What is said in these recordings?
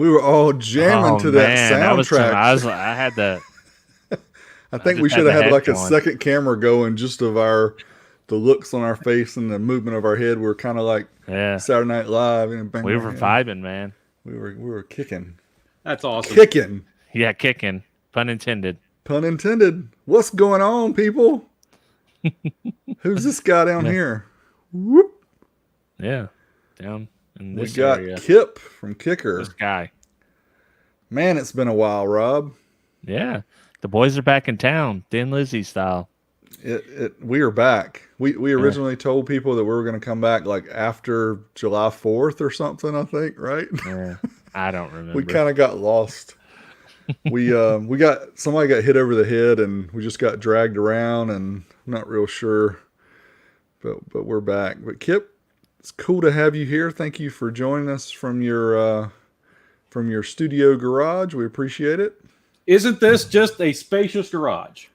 We were all jamming to that That was soundtrack. I had the. I think we just had should the have had head like a going. second camera going just of the looks on our face and the movement of our head. We were kind of like Yeah, Saturday Night Live and bang we bang. were Yeah. vibing, man. We were kicking, That's awesome. kicking. Yeah, kicking. Pun intended. Pun intended. What's going on, people? Who's this guy down Yeah. here? Whoop. Yeah, down in We this got area. Kip from Kicker. This guy. Man, it's been a while, Rob. Yeah, the boys are back in town, Thin Lizzy style. We are back. We originally told people that we were going to come back like after July 4th or something, I think, right? Yeah, I don't remember. We kind of got lost. We got somebody got hit over the head and we just got dragged around and I'm not real sure. But we're back. But Kip, it's cool to have you here. Thank you for joining us from your studio garage. We appreciate it. Isn't this just a spacious garage?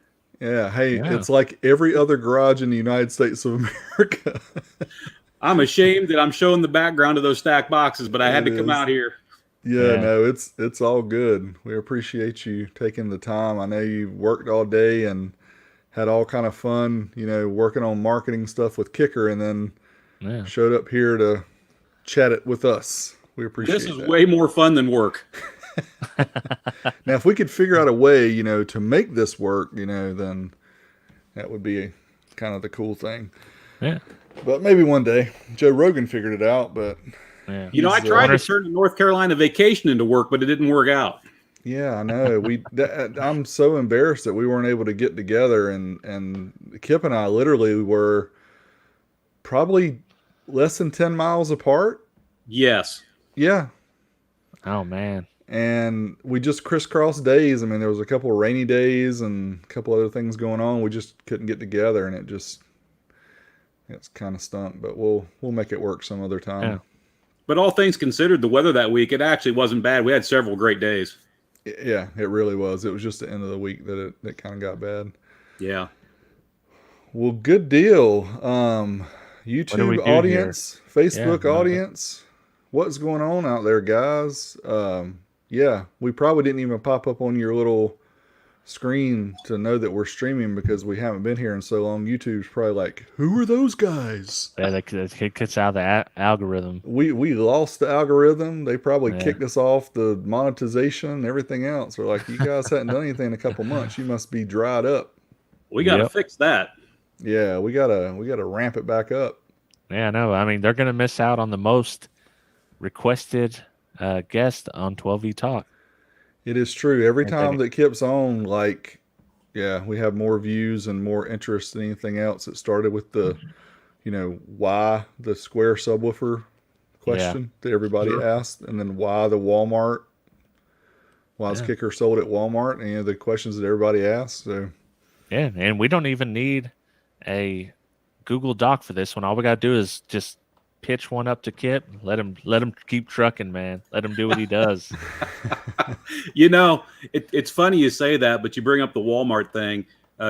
Yeah, hey, Yeah. It's like every other garage in the United States of America. I'm ashamed that I'm showing the background of those stacked boxes, but I had It to come is. out here. Yeah, no, it's all good. We appreciate you taking the time. I know you worked all day and had all kind of fun, working on marketing stuff with Kicker, and then showed up here to chat it with us. We appreciate This is that. way more fun than work. Now, if we could figure out a way, to make this work, then that would be kind of the cool thing. Yeah. But maybe one day. Joe Rogan figured it out, but Yeah. I tried to turn the North Carolina vacation into work, but it didn't work out. yeah, I know. I'm so embarrassed that we weren't able to get together, and Kip and I literally were probably less than 10 miles apart. Yes. Yeah. Oh man. And we just crisscrossed days. I mean, there was a couple of rainy days and a couple other things going on. We just couldn't get together, and it's kind of stunk. But we'll make it work some other time. Yeah. But all things considered, the weather that week, it actually wasn't bad. We had several great days. Yeah, it really was. It was just the end of the week that it kind of got bad. Yeah. Well, good deal. we YouTube do audience, Facebook Yeah. audience, what's going on out there, guys? Yeah, we probably didn't even pop up on your little screen to know that we're streaming because we haven't been here in so long. YouTube's probably like, who are those guys? Yeah, that gets out of the algorithm. We lost the algorithm. They probably Yeah. kicked us off the monetization and everything else. They're like, you guys hadn't done anything in a couple months. You must be dried up. We got to Yep. fix that. Yeah, we gotta ramp it back up. Yeah, no, I mean they're gonna miss out on the most requested guest on 12V Talk. It is true. Every I time think that Kip's on, like, yeah, we have more views and more interest than anything else. It started with the, why the square subwoofer question that everybody asked, and then why the Walmart, why's Kicker sold at Walmart, and the questions that everybody asked. So Yeah, and we don't even need a Google Doc for this one. All we gotta do is just pitch one up to Kip. Let him keep trucking, man. Let him do what he does. It's funny you say that, but you bring up the Walmart thing.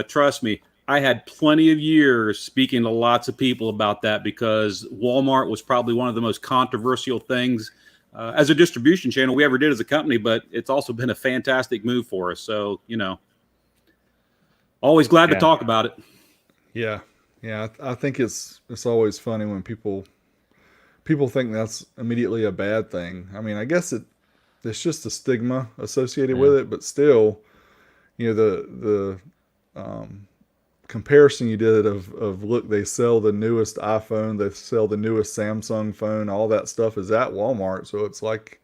Trust me, I had plenty of years speaking to lots of people about that because Walmart was probably one of the most controversial things as a distribution channel we ever did as a company, but it's also been a fantastic move for us. So, always glad to talk about it. yeah, I think it's always funny when people think that's immediately a bad thing. I mean, I guess there's just a stigma associated with it, but still, the comparison you did of look, they sell the newest iPhone, they sell the newest Samsung phone, all that stuff is at Walmart. So it's like,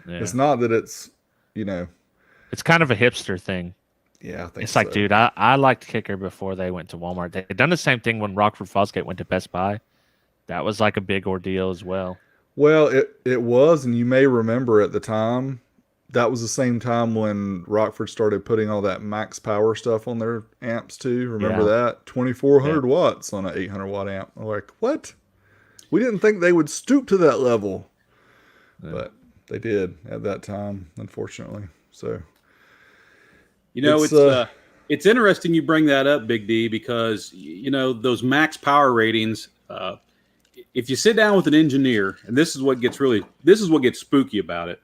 it's not that it's, it's kind of a hipster thing. Yeah, I think it's like, dude, I liked Kicker before they went to Walmart. They had done the same thing when Rockford Fosgate went to Best Buy. That was like a big ordeal as well. Well, it was, and you may remember at the time, that was the same time when Rockford started putting all that max power stuff on their amps too. Remember that? 2,400 watts on an 800 watt amp. I'm like, what? We didn't think they would stoop to that level. Yeah. But they did at that time, unfortunately. So, it's interesting you bring that up, Big D, because, those max power ratings, if you sit down with an engineer, and this is what gets spooky about it.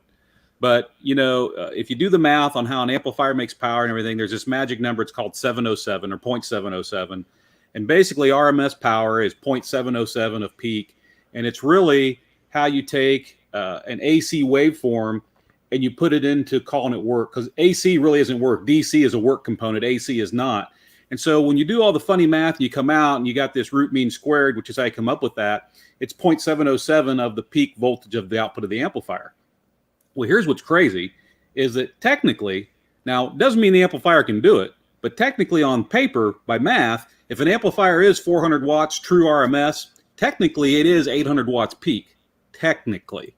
But, if you do the math on how an amplifier makes power and everything, there's this magic number. It's called 707 or 0.707. And basically, RMS power is 0.707 of peak. And it's really how you take an AC waveform and you put it into calling it work, because AC really isn't work. DC is a work component. AC is not. And so when you do all the funny math, you come out and you got this root mean squared, which is how you come up with that. It's 0.707 of the peak voltage of the output of the amplifier. Well, here's what's crazy is that technically, now it doesn't mean the amplifier can do it, but technically on paper, by math, if an amplifier is 400 watts true RMS, technically it is 800 watts peak, technically.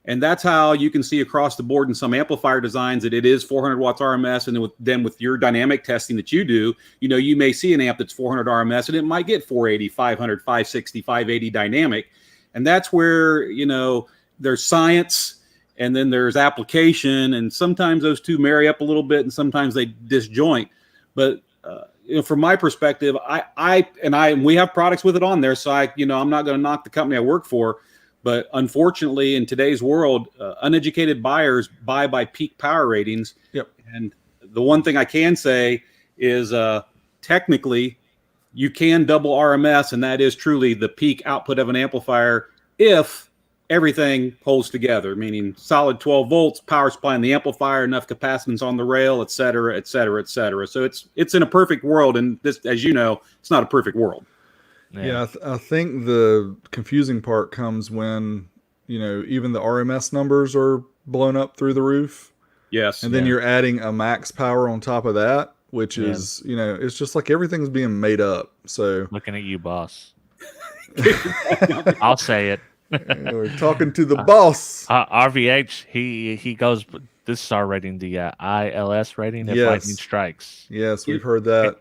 And that's how you can see across the board in some amplifier designs that it is 400 watts RMS. And then with your dynamic testing that you do, you may see an amp that's 400 RMS and it might get 480, 500, 560, 580 dynamic. And that's where, there's science and then there's application. And sometimes those two marry up a little bit and sometimes they disjoint. But, from my perspective, we have products with it on there. So I'm not going to knock the company I work for. But unfortunately, in today's world, uneducated buyers buy by peak power ratings. Yep. And the one thing I can say is technically you can double RMS, and that is truly the peak output of an amplifier if everything holds together, meaning solid 12 volts, power supply in the amplifier, enough capacitance on the rail, et cetera, et cetera, et cetera. So it's in a perfect world, and this, as you know, it's not a perfect world. Yeah, I think the confusing part comes when, even the RMS numbers are blown up through the roof. Yes. And then you're adding a max power on top of that, which is, it's just like everything's being made up. So looking at you, boss. I'll say it. We're talking to the boss. RVH, he goes, this is our rating, the ILS rating, if lightning strikes. Yes, we've heard that.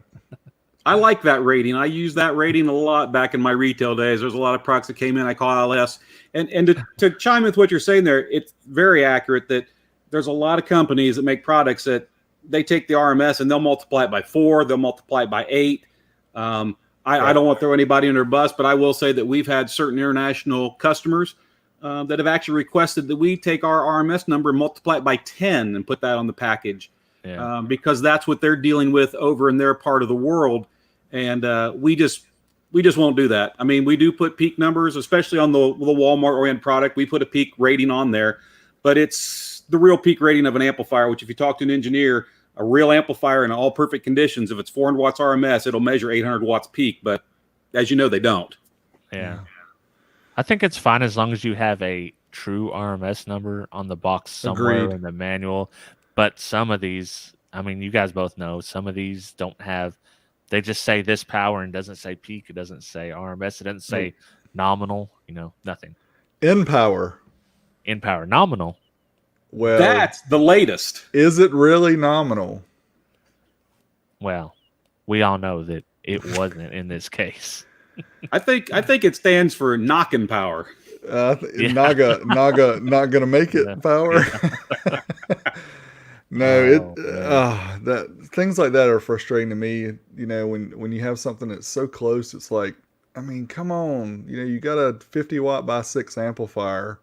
I like that rating. I use that rating a lot back in my retail days. There's a lot of products that came in I call ILS. And to chime with what you're saying there, it's very accurate that there's a lot of companies that make products that they take the RMS and they'll multiply it by 4, they'll multiply it by 8. I don't want to throw anybody under a bus, but I will say that we've had certain international customers that have actually requested that we take our RMS number and multiply it by 10 and put that on the package. Yeah. Because that's what they're dealing with over in their part of the world. And we just won't do that. I mean, we do put peak numbers, especially on the Walmart oriented product. We put a peak rating on there, but it's the real peak rating of an amplifier, which if you talk to an engineer, a real amplifier in all perfect conditions, if it's 400 watts RMS, it'll measure 800 watts peak. But as you know, they don't. Yeah. I think it's fine as long as you have a true RMS number on the box somewhere in the manual. But some of these, I mean, you guys both know, some of these don't have, they just say this power and doesn't say peak. It doesn't say RMS. It doesn't say nominal, nothing. In power, nominal. Well, that's the latest. Is it really nominal? Well, we all know that it wasn't in this case. I think it stands for knocking power. Naga, not gonna make it power. No, that things like that are frustrating to me. When you have something that's so close, it's like, I mean, come on. You got a 50 watt by 6 amplifier,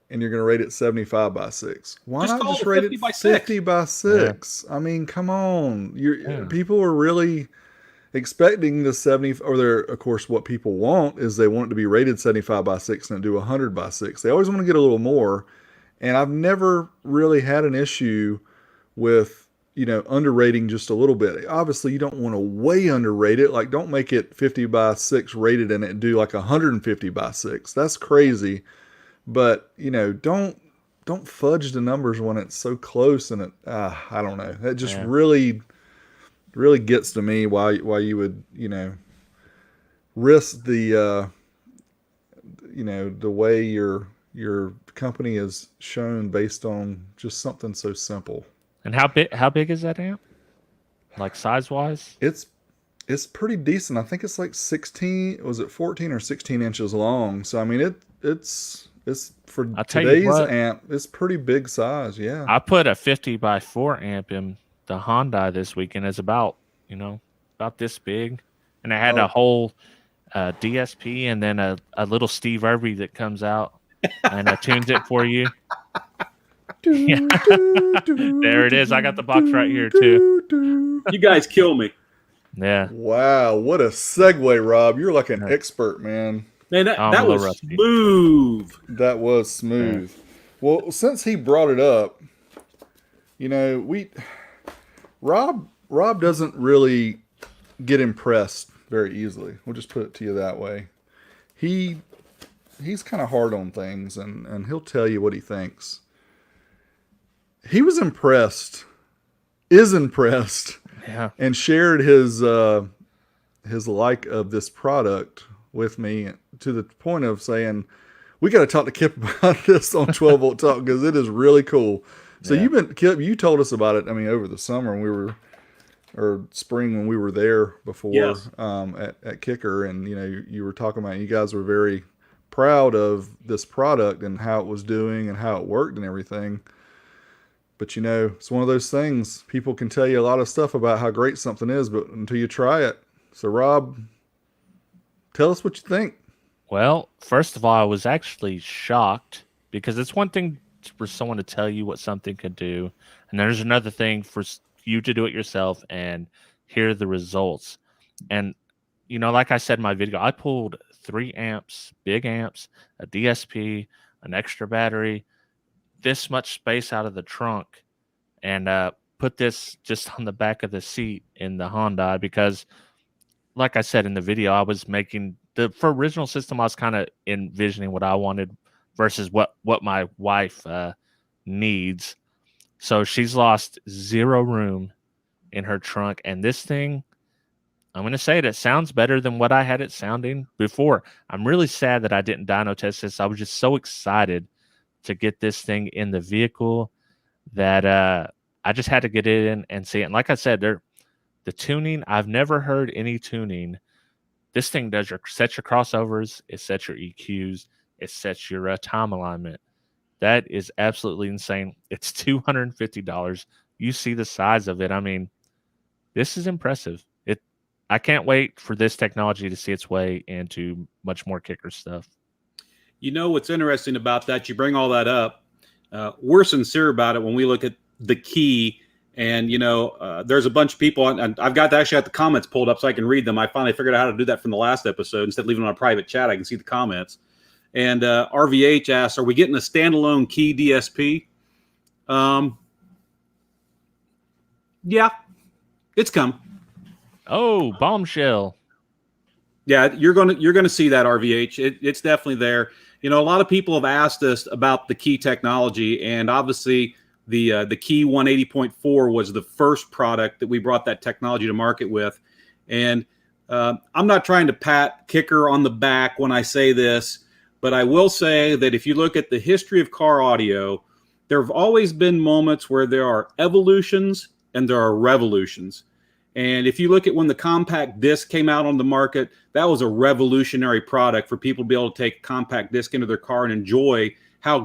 and you're gonna rate it 75 by 6. Why not just rate it 50 by 6? Yeah. I mean, come on. People are really expecting the 70, or of course, what people want is they want it to be rated 75 by 6 and do 100 by 6. They always want to get a little more. And I've never really had an issue with, underrating just a little bit. Obviously, you don't want to way underrate it. Like, don't make it 50 by 6 rated and it do like 150 by 6. That's crazy. But, don't fudge the numbers when it's so close. And I don't know. That just really gets to me why you would, risk the, the way your company is shown based on just something so simple. And how big is that amp? Like size wise? It's pretty decent. I think it's like 16, was it 14 or 16 inches long? So I mean it's for today's amp, it's pretty big size, yeah. I put a 50 by 4 amp in the Hyundai this weekend. It's about this big. And I had a whole DSP and then a little Steve Irby that comes out and tunes it for you. Yeah. There it is. I got the box right here too. You guys kill me. Yeah. Wow, what a segue, Rob. You're like an expert, man. Man, that was rusty. smooth. That was smooth. Yeah. Well, since he brought it up, you know, Rob doesn't really get impressed very easily. We'll just put it to you that way. He's kind of hard on things, and he'll tell you what he thinks. He was impressed, yeah, and shared his like of this product with me to the point of saying, we got to talk to Kip about this on 12 Volt Talk because it is really cool. So Kip, you told us about it. I mean, over the summer when we were, or spring when we were there before, yes. At Kicker, and you know, you were talking about, you guys were very proud of this product and how it was doing and how it worked and everything. But you know, it's one of those things, people can tell you a lot of stuff about how great something is, but until you try it. So Rob, tell us what you think. Well, first of all, I was actually shocked because it's one thing for someone to tell you what something can do, and there's another thing for you to do it yourself and hear the results. And you know, like I said in my video, I pulled 3 amps, big amps, a DSP, an extra battery, this much space out of the trunk, and put this just on the back of the seat in the Honda because, like I said in the video, I was making for original system, I was kind of envisioning what I wanted versus what my wife needs. So she's lost 0 room in her trunk, and this thing, I'm going to say it sounds better than what I had it sounding before. I'm really sad that I didn't dyno test this. I was just so excited to get this thing in the vehicle that I just had to get it in and see it. And like I said, the tuning, I've never heard any tuning. This thing does sets your crossovers, it sets your EQs, it sets your time alignment. That is absolutely insane. It's $250. You see the size of it. I mean, this is impressive. I can't wait for this technology to see its way into much more Kicker stuff. You know what's interesting about that? You bring all that up. We're sincere about it when we look at the key. And, you know, there's a bunch of people, and I've got to actually have the comments pulled up so I can read them. I finally figured out how to do that from the last episode. Instead of leaving it on a private chat, I can see the comments. And RVH asks, are we getting a standalone key DSP? Yeah, it's come. Oh, bombshell. Yeah, you're gonna see that, RVH. It's definitely there. You know, a lot of people have asked us about the key technology, and obviously the Key 180.4 was the first product that we brought that technology to market with. And I'm not trying to pat Kicker on the back when I say this, but I will say that if you look at the history of car audio, there have always been moments where there are evolutions and there are revolutions. And if you look at when the compact disc came out on the market, that was a revolutionary product for people to be able to take a compact disc into their car and enjoy how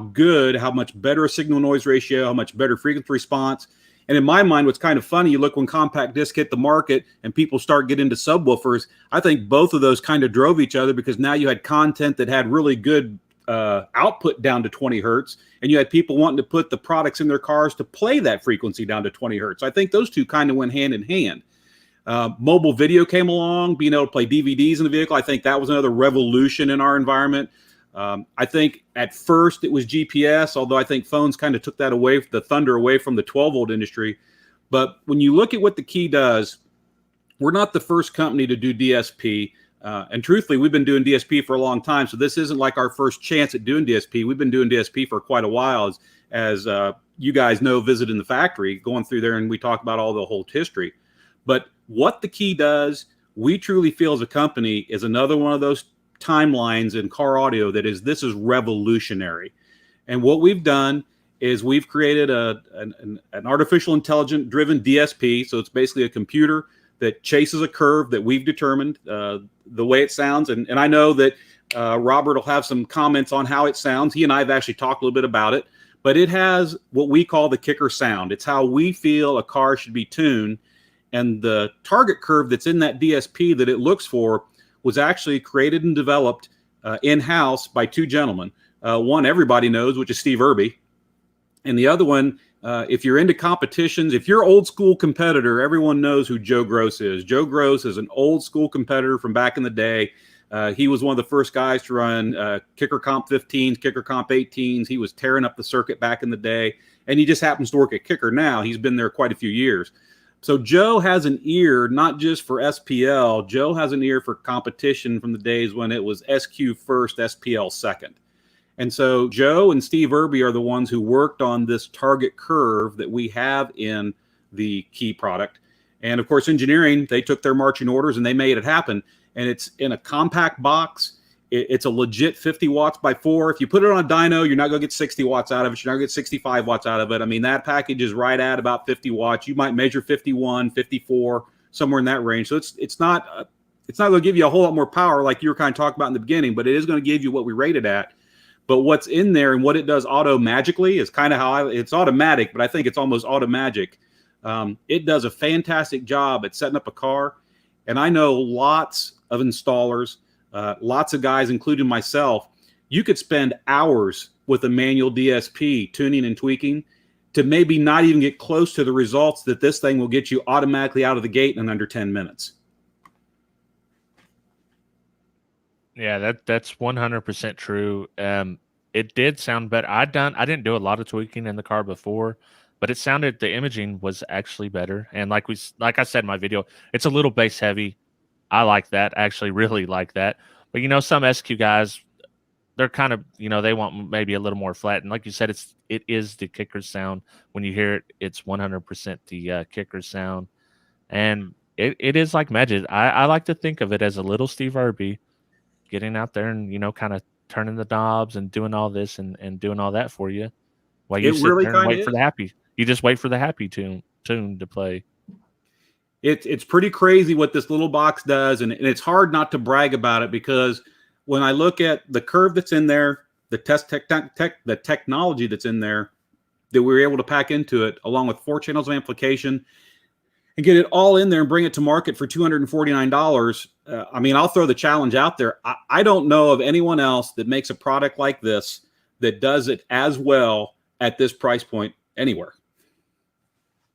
much better a signal noise ratio, how much better frequency response. And in my mind, what's kind of funny, you look when compact disc hit the market and people start getting into subwoofers, I think both of those kind of drove each other because now you had content that had really good output down to 20 hertz, and you had people wanting to put the products in their cars to play that frequency down to 20 hertz. I think those two kind of went hand in hand. Mobile video came along, being able to play DVDs in the vehicle. I think that was another revolution in our environment. I think at first it was GPS, although I think phones kind of took that away, the thunder away from the 12 volt industry. But when you look at what the Key does, we're not the first company to do DSP. And truthfully, we've been doing DSP for a long time. So this isn't like our first chance at doing DSP. We've been doing DSP for quite a while, as you guys know, visiting the factory, going through there, and we talk about all the whole history. But what the Key does, we truly feel as a company, is another one of those timelines in car audio this is revolutionary. And what we've done is we've created an artificial intelligence driven DSP. So it's basically a computer that chases a curve that we've determined the way it sounds. And I know that Robert will have some comments on how it sounds. He and I have actually talked a little bit about it, but it has what we call the Kicker sound. It's how we feel a car should be tuned. And the target curve that's in that DSP that it looks for was actually created and developed in-house by two gentlemen. One everybody knows, which is Steve Irby. And the other one, if you're into competitions, if you're old school competitor, everyone knows who Joe Gross is. Joe Gross is an old school competitor from back in the day. He was one of the first guys to run kicker comp 15s, kicker comp 18s. He was tearing up the circuit back in the day, and he just happens to work at kicker now. He's been there quite a few years. So Joe has an ear, not just for SPL. Joe has an ear for competition from the days when it was SQ first, SPL second. And so Joe and Steve Irby are the ones who worked on this target curve that we have in the key product. And of course, engineering, they took their marching orders and they made it happen. And it's in a compact box. It's a legit 50 watts by 4. If you put it on a dyno, you're not going to get 60 watts out of it. You're not going to get 65 watts out of it. I mean, that package is right at about 50 watts. You might measure 51, 54, somewhere in that range. So it's not going to give you a whole lot more power like you were kind of talking about in the beginning, but it is going to give you what we rated at. But what's in there and what it does auto magically is kind of how it's automatic, but I think it's almost automagic. It does a fantastic job at setting up a car. And I know lots of installers, lots of guys, including myself, you could spend hours with a manual DSP tuning and tweaking to maybe not even get close to the results that this thing will get you automatically out of the gate in under 10 minutes. Yeah, that's 100% true. It did sound better. I didn't do a lot of tweaking in the car before, but it sounded, the imaging was actually better. And like I said in my video, it's a little bass heavy. I like that. I actually really like that. But some SQ guys, they're kind of, they want maybe a little more flat. And like you said, it is the kicker sound. When you hear it, it's 100% the kicker sound. And it is like magic. I like to think of it as a little Steve Irby getting out there and, kind of turning the knobs and doing all this and doing all that for you while you sit really there and wait for the happy. You just wait for the happy tune to play. It's pretty crazy what this little box does, and it's hard not to brag about it, because when I look at the curve that's in there, the the technology that's in there that we were able to pack into it, along with 4 channels of amplification, and get it all in there and bring it to market for $249. I mean, I'll throw the challenge out there. I don't know of anyone else that makes a product like this that does it as well at this price point anywhere.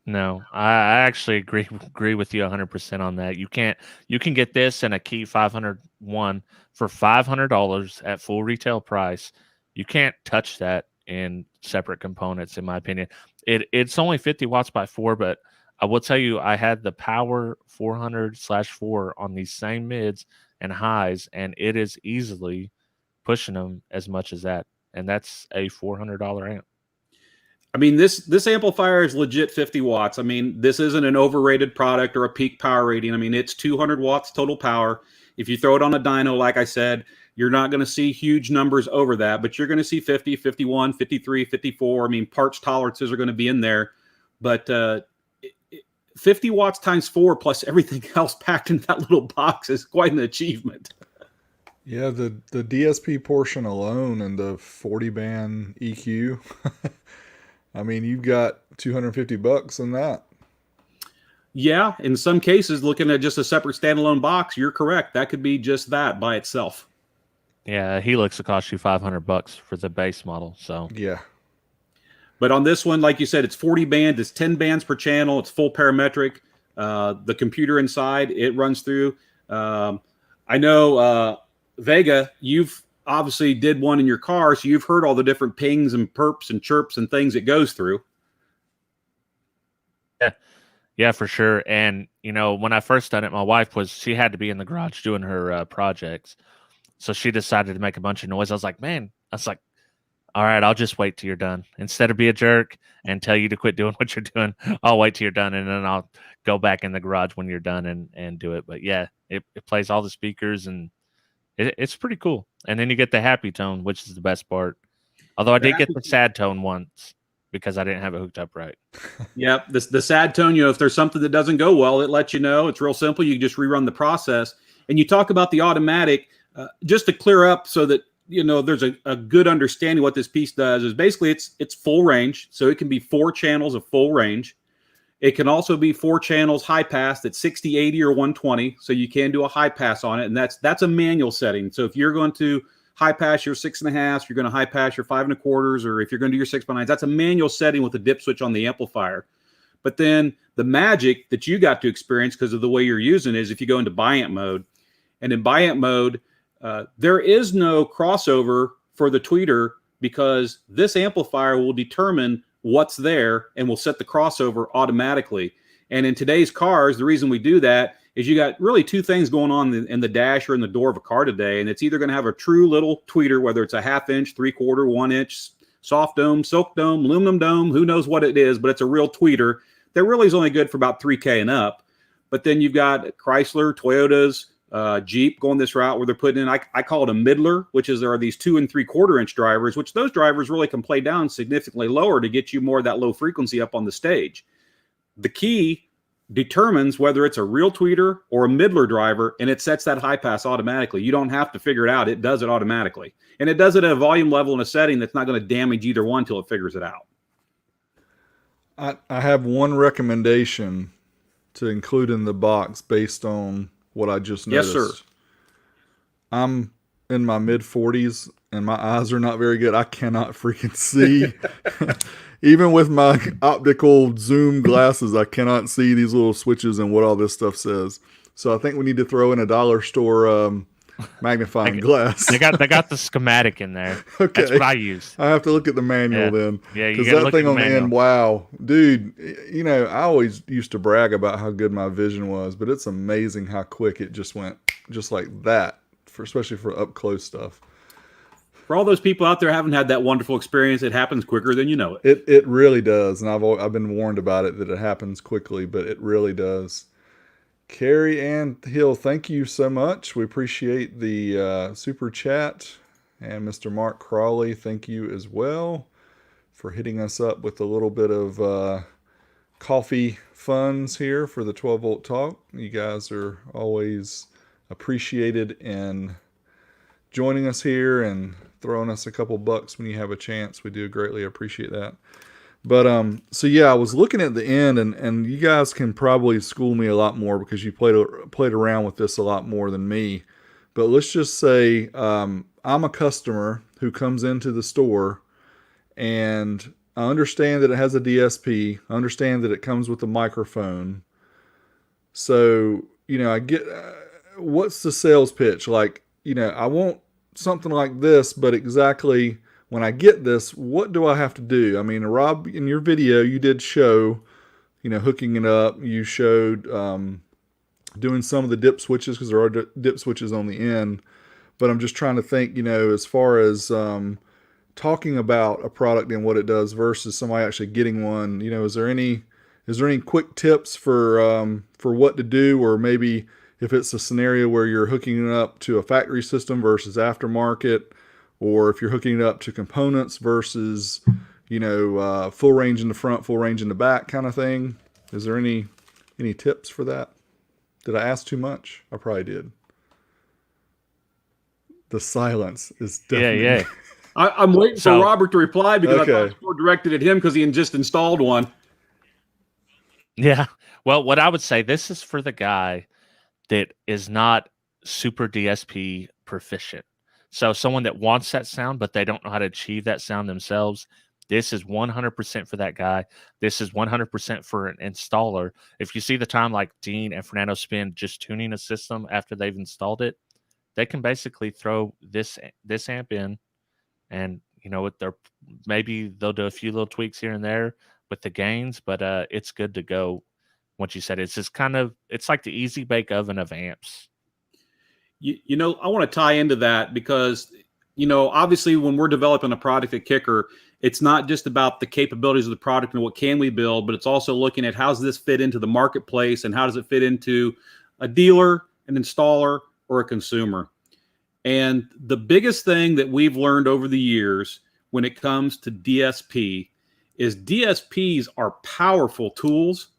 No, I actually agree with you 100% on that. You can get this in a Key 501 for $500 at full retail price. You can't touch that in separate components, in my opinion. It's only 50 watts by 4, but I will tell you, I had the Power 400/4 on these same mids and highs, and it is easily pushing them as much as that. And that's a $400 amp. I mean, this amplifier is legit 50 watts. I mean, this isn't an overrated product or a peak power rating. I mean, it's 200 watts total power. If you throw it on a dyno, like I said, you're not going to see huge numbers over that, but you're going to see 50, 51, 53, 54. I mean, parts tolerances are going to be in there. But 50 watts times 4 plus everything else packed in that little box is quite an achievement. Yeah, the DSP portion alone and the 40 band EQ. I mean, you've got $250 in that. Yeah, in some cases, looking at just a separate standalone box, you're correct. That could be just that by itself. Yeah, Helix will cost you $500 for the base model. So yeah. But on this one, like you said, it's 40 band. It's 10 bands per channel. It's full parametric. The computer inside, it runs through. I know, Vega, you've obviously did one in your car, so you've heard all the different pings and perps and chirps and things it goes through. Yeah, for sure. And when I first done it, my wife she had to be in the garage doing her projects, so she decided to make a bunch of noise. I was like, all right, I'll just wait till you're done. Instead of be a jerk and tell you to quit doing what you're doing, I'll wait till you're done, and then I'll go back in the garage when you're done and do it. But yeah, it plays all the speakers, and it's pretty cool. And then you get the happy tone, which is the best part. Although I did get the sad tone once because I didn't have it hooked up right. Yep, the sad tone, if there's something that doesn't go well, it lets you know. It's real simple. You can just rerun the process. And you talk about the automatic, just to clear up so that there's a good understanding what this piece does is basically it's full range. So it can be 4 channels of full range. It can also be 4 channels high pass at 60, 80, or 120. So you can do a high pass on it. And that's a manual setting. So if you're going to high pass your 6.5s, you're going to high pass your 5.25s, or if you're going to do your 6x9s, that's a manual setting with a dip switch on the amplifier. But then the magic that you got to experience because of the way you're using it is if you go into biamp mode. And in biamp mode, there is no crossover for the tweeter because this amplifier will determine what's there and will set the crossover automatically. And in today's cars, the reason we do that is you got really two things going on in the dash or in the door of a car today. And it's either going to have a true little tweeter, whether it's a 1/2 inch, 3/4, 1 inch, soft dome, silk dome, aluminum dome, who knows what it is, but it's a real tweeter that really is only good for about 3K and up. But then you've got Chrysler, Toyotas, Jeep going this route where they're putting in, I call it a middler, which is there are these 2 3/4 inch drivers, which those drivers really can play down significantly lower to get you more of that low frequency up on the stage. The key determines whether it's a real tweeter or a middler driver, and it sets that high pass automatically. You don't have to figure it out. It does it automatically. And it does it at a volume level and a setting that's not going to damage either one until it figures it out. I have one recommendation to include in the box based on what I just noticed. Yes, sir. I'm in my mid-40s and my eyes are not very good. I cannot freaking see. Even with my optical zoom glasses, I cannot see these little switches and what all this stuff says. So I think we need to throw in a dollar store magnifying glass. They got the schematic in there. Okay. That's what I use. I have to look at the manual then. Yeah, you because gotta that look thing at on the the manual. end, wow, dude. You know, I always used to brag about how good my vision was, but it's amazing how quick it just went, just like that. Especially for up close stuff. For all those people out there who haven't had that wonderful experience, it happens quicker than you know it. It really does, and I've been warned about it that it happens quickly, but it really does. Carrie Ann Hill, thank you so much. We appreciate the super chat. And Mr. Mark Crawley, thank you as well for hitting us up with a little bit of coffee funds here for the 12 volt talk. You guys are always appreciated in joining us here and throwing us a couple bucks when you have a chance. We do greatly appreciate that. But so yeah, I was looking at the end, and you guys can probably school me a lot more because you played around with this a lot more than me. But let's just say I'm a customer who comes into the store, and I understand that it has a DSP. I understand that it comes with a microphone. So you know, I get what's the sales pitch? Like, you know, I want something like this, but exactly when I get this, what do I have to do? I mean, Rob, in your video, you did show, you know, hooking it up. You showed doing some of the dip switches because there are dip switches on the end. But I'm just trying to think, you know, as far as talking about a product and what it does versus somebody actually getting one. You know, is there any quick tips for what to do, or maybe if it's a scenario where you're hooking it up to a factory system versus aftermarket, or if you're hooking it up to components versus, you know, full range in the front, full range in the back kind of thing. Is there any tips for that? Did I ask too much? I probably did. The silence is deafening. Yeah. I'm waiting for Robert to reply because I thought it was more directed at him because he had just installed one. Yeah. Well, what I would say, this is for the guy that is not super DSP proficient. So someone that wants that sound, but they don't know how to achieve that sound themselves. This is 100% for that guy. This is 100% for an installer. If you see the time like Dean and Fernando spend just tuning a system after they've installed it, they can basically throw this amp in, and you know, with their, maybe they'll do a few little tweaks here and there with the gains, but it's good to go. Once you said it's just it's like the easy bake oven of amps. You know, I want to tie into that because, you know, obviously when we're developing a product at Kicker, it's not just about the capabilities of the product and what can we build, but it's also looking at how does this fit into the marketplace and how does it fit into a dealer, an installer, or a consumer. And the biggest thing that we've learned over the years when it comes to DSP is DSPs are powerful tools,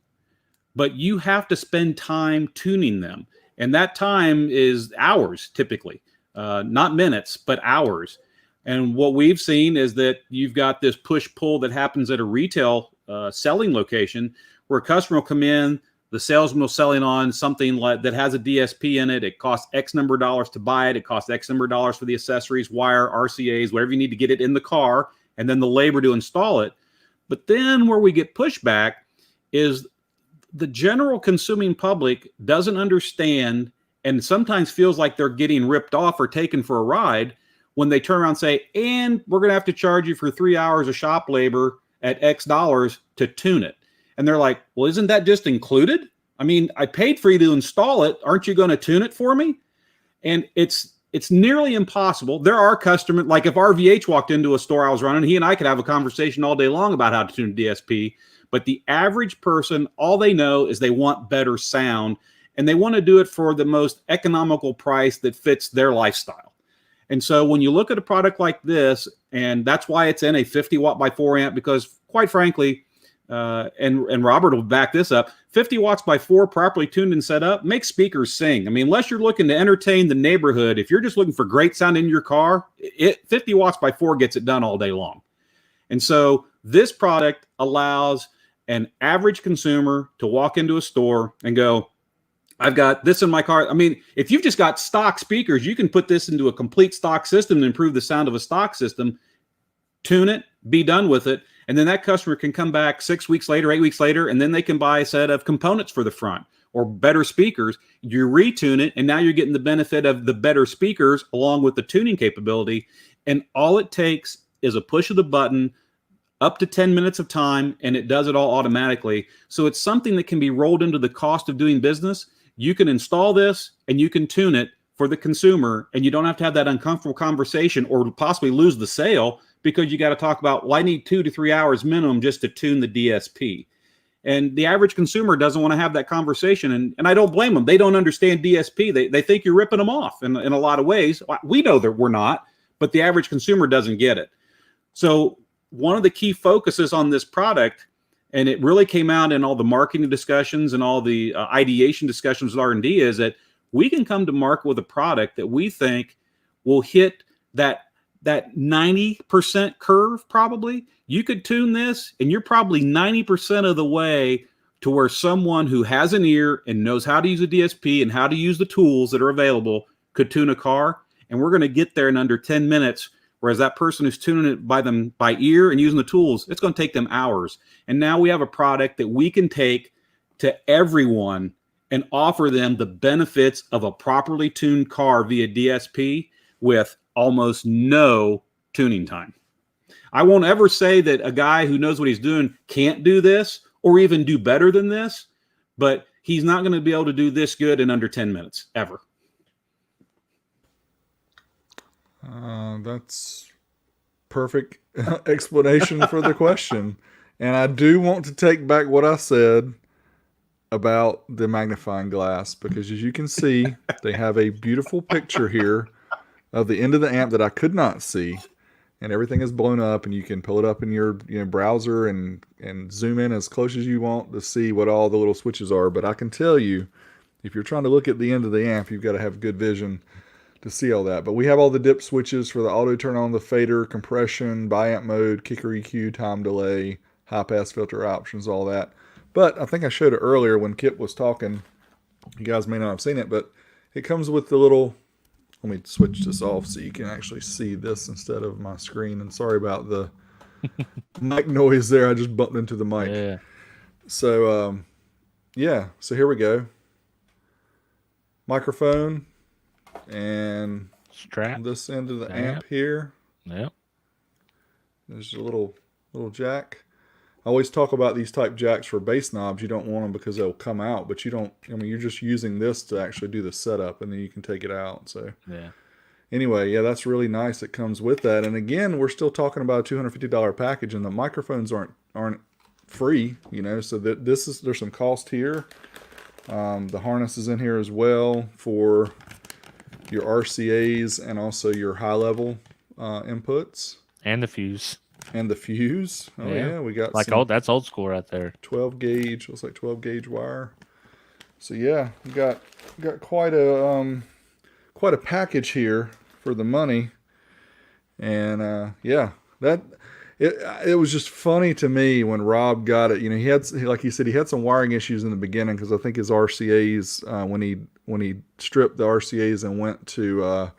but you have to spend time tuning them. And that time is hours, typically, not minutes, but hours. And what we've seen is that you've got this push-pull that happens at a retail selling location where a customer will come in, the salesman was selling on something like that has a DSP in it. It costs X number of dollars to buy it. It costs X number of dollars for the accessories, wire, RCAs, whatever you need to get it in the car, and then the labor to install it. But then where we get pushback is the general consuming public doesn't understand and sometimes feels like they're getting ripped off or taken for a ride when they turn around and say, and we're going to have to charge you for 3 hours of shop labor at X dollars to tune it. And they're like, well, isn't that just included? I mean, I paid for you to install it. Aren't you going to tune it for me? And it's nearly impossible. There are customers, like if RVH walked into a store I was running, he and I could have a conversation all day long about how to tune a DSP. But the average person, all they know is they want better sound, and they want to do it for the most economical price that fits their lifestyle. And so when you look at a product like this, and that's why it's in a 50 watt by 4 amp, because quite frankly, and Robert will back this up, 50 watts by 4 properly tuned and set up makes speakers sing. I mean, unless you're looking to entertain the neighborhood, if you're just looking for great sound in your car, 50 watts by 4 gets it done all day long. And so this product allows an average consumer to walk into a store and go, I've got this in my car. I mean, if you've just got stock speakers, you can put this into a complete stock system and improve the sound of a stock system, tune it, be done with it. And then that customer can come back 6 weeks later, 8 weeks later, and then they can buy a set of components for the front or better speakers. You retune it, and now you're getting the benefit of the better speakers along with the tuning capability. And all it takes is a push of the button, up to 10 minutes of time, and it does it all automatically. So it's something that can be rolled into the cost of doing business. You can install this and you can tune it for the consumer, and you don't have to have that uncomfortable conversation or possibly lose the sale because you got to talk about, well, I need 2 to 3 hours minimum just to tune the DSP. And the average consumer doesn't want to have that conversation. And I don't blame them. They don't understand DSP. They think you're ripping them off in a lot of ways. We know that we're not, but the average consumer doesn't get it. So one of the key focuses on this product, and it really came out in all the marketing discussions and all the ideation discussions with R&D, is that we can come to market with a product that we think will hit that 90% curve. Probably you could tune this and you're probably 90% of the way to where someone who has an ear and knows how to use a DSP and how to use the tools that are available could tune a car. And we're going to get there in under 10 minutes. Whereas that person who's tuning it by ear and using the tools, it's going to take them hours. And now we have a product that we can take to everyone and offer them the benefits of a properly tuned car via DSP with almost no tuning time. I won't ever say that a guy who knows what he's doing can't do this or even do better than this, but he's not going to be able to do this good in under 10 minutes, ever. That's perfect explanation for the question. And I do want to take back what I said about the magnifying glass, because as you can see, they have a beautiful picture here of the end of the amp that I could not see, and everything is blown up, and you can pull it up in your browser and zoom in as close as you want to see what all the little switches are. But I can tell you, if you're trying to look at the end of the amp, you've got to have good vision to see all that. But we have all the dip switches for the auto turn on, the fader, compression, biamp mode, kicker EQ, time delay, high pass filter options, all that. But I think I showed it earlier when Kip was talking. You guys may not have seen it, but it comes with the little, let me switch this off so you can actually see this instead of my screen. And sorry about the mic noise there. I just bumped into the mic. Yeah. So, yeah. So here we go. Microphone. And strap this end of the amp here. Yep. There's a little jack. I always talk about these type jacks for bass knobs. You don't want them because they'll come out, but you don't. I mean, you're just using this to actually do the setup, and then you can take it out. So yeah. Anyway, yeah, that's really nice. It comes with that, and again, we're still talking about a $250 package, and the microphones aren't free. So there's some cost here. The harness is in here as well for your RCAs and also your high level inputs. And the fuse. Oh yeah, we got that's old school right there. 12 gauge, looks like 12 gauge wire. So yeah, we got quite a package here for the money. And yeah, that it was just funny to me when Rob got it. You know, like he said, he had some wiring issues in the beginning because I think his RCA's when he stripped the RCA's and went to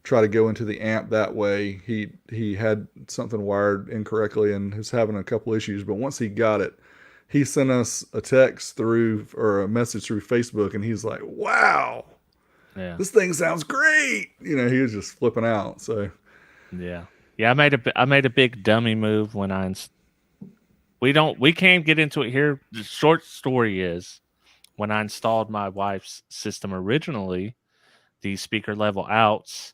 try to go into the amp that way, he had something wired incorrectly and was having a couple issues. But once he got it, he sent us a text through or a message through Facebook, and he's like, "Wow, Yeah. this thing sounds great." You know, he was just flipping out. So Yeah. Yeah, I made a big dummy move when we can't get into it here. The short story is when I installed my wife's system originally, the speaker level outs,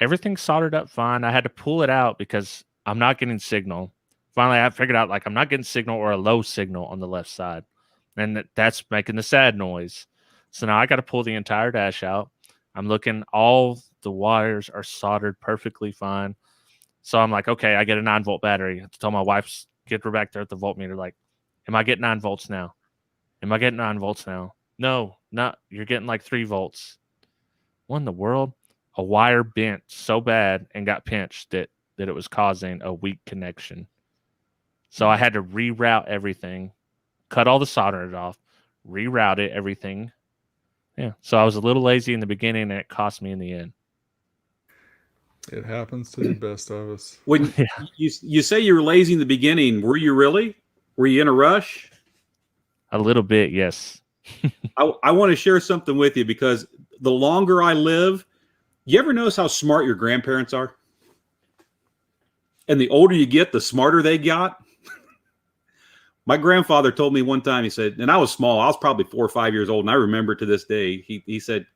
everything soldered up fine. I had to pull it out because I'm not getting signal. Finally, I figured out I'm not getting signal or a low signal on the left side, and that's making the sad noise. So now I got to pull the entire dash out. I'm looking, all the wires are soldered perfectly fine. So I'm like, okay, I get a 9-volt battery. I tell my wife, get her back there at the voltmeter. Like, am I getting 9 volts now? Am I getting 9 volts now? No, not. You're getting 3 volts. What in the world? A wire bent so bad and got pinched that it was causing a weak connection. So I had to reroute everything, cut all the soldering off, reroute it, everything. Yeah. So I was a little lazy in the beginning, and it cost me in the end. it happens to the best of us. When you say you were lazy in the beginning, were you really? Were you in a rush? A little bit, yes. I want to share something with you because the longer I live, you ever notice how smart your grandparents are? And the older you get, the smarter they got. My grandfather told me one time, he said, and I was small, I was probably 4 or 5 years old, and I remember to this day, he said,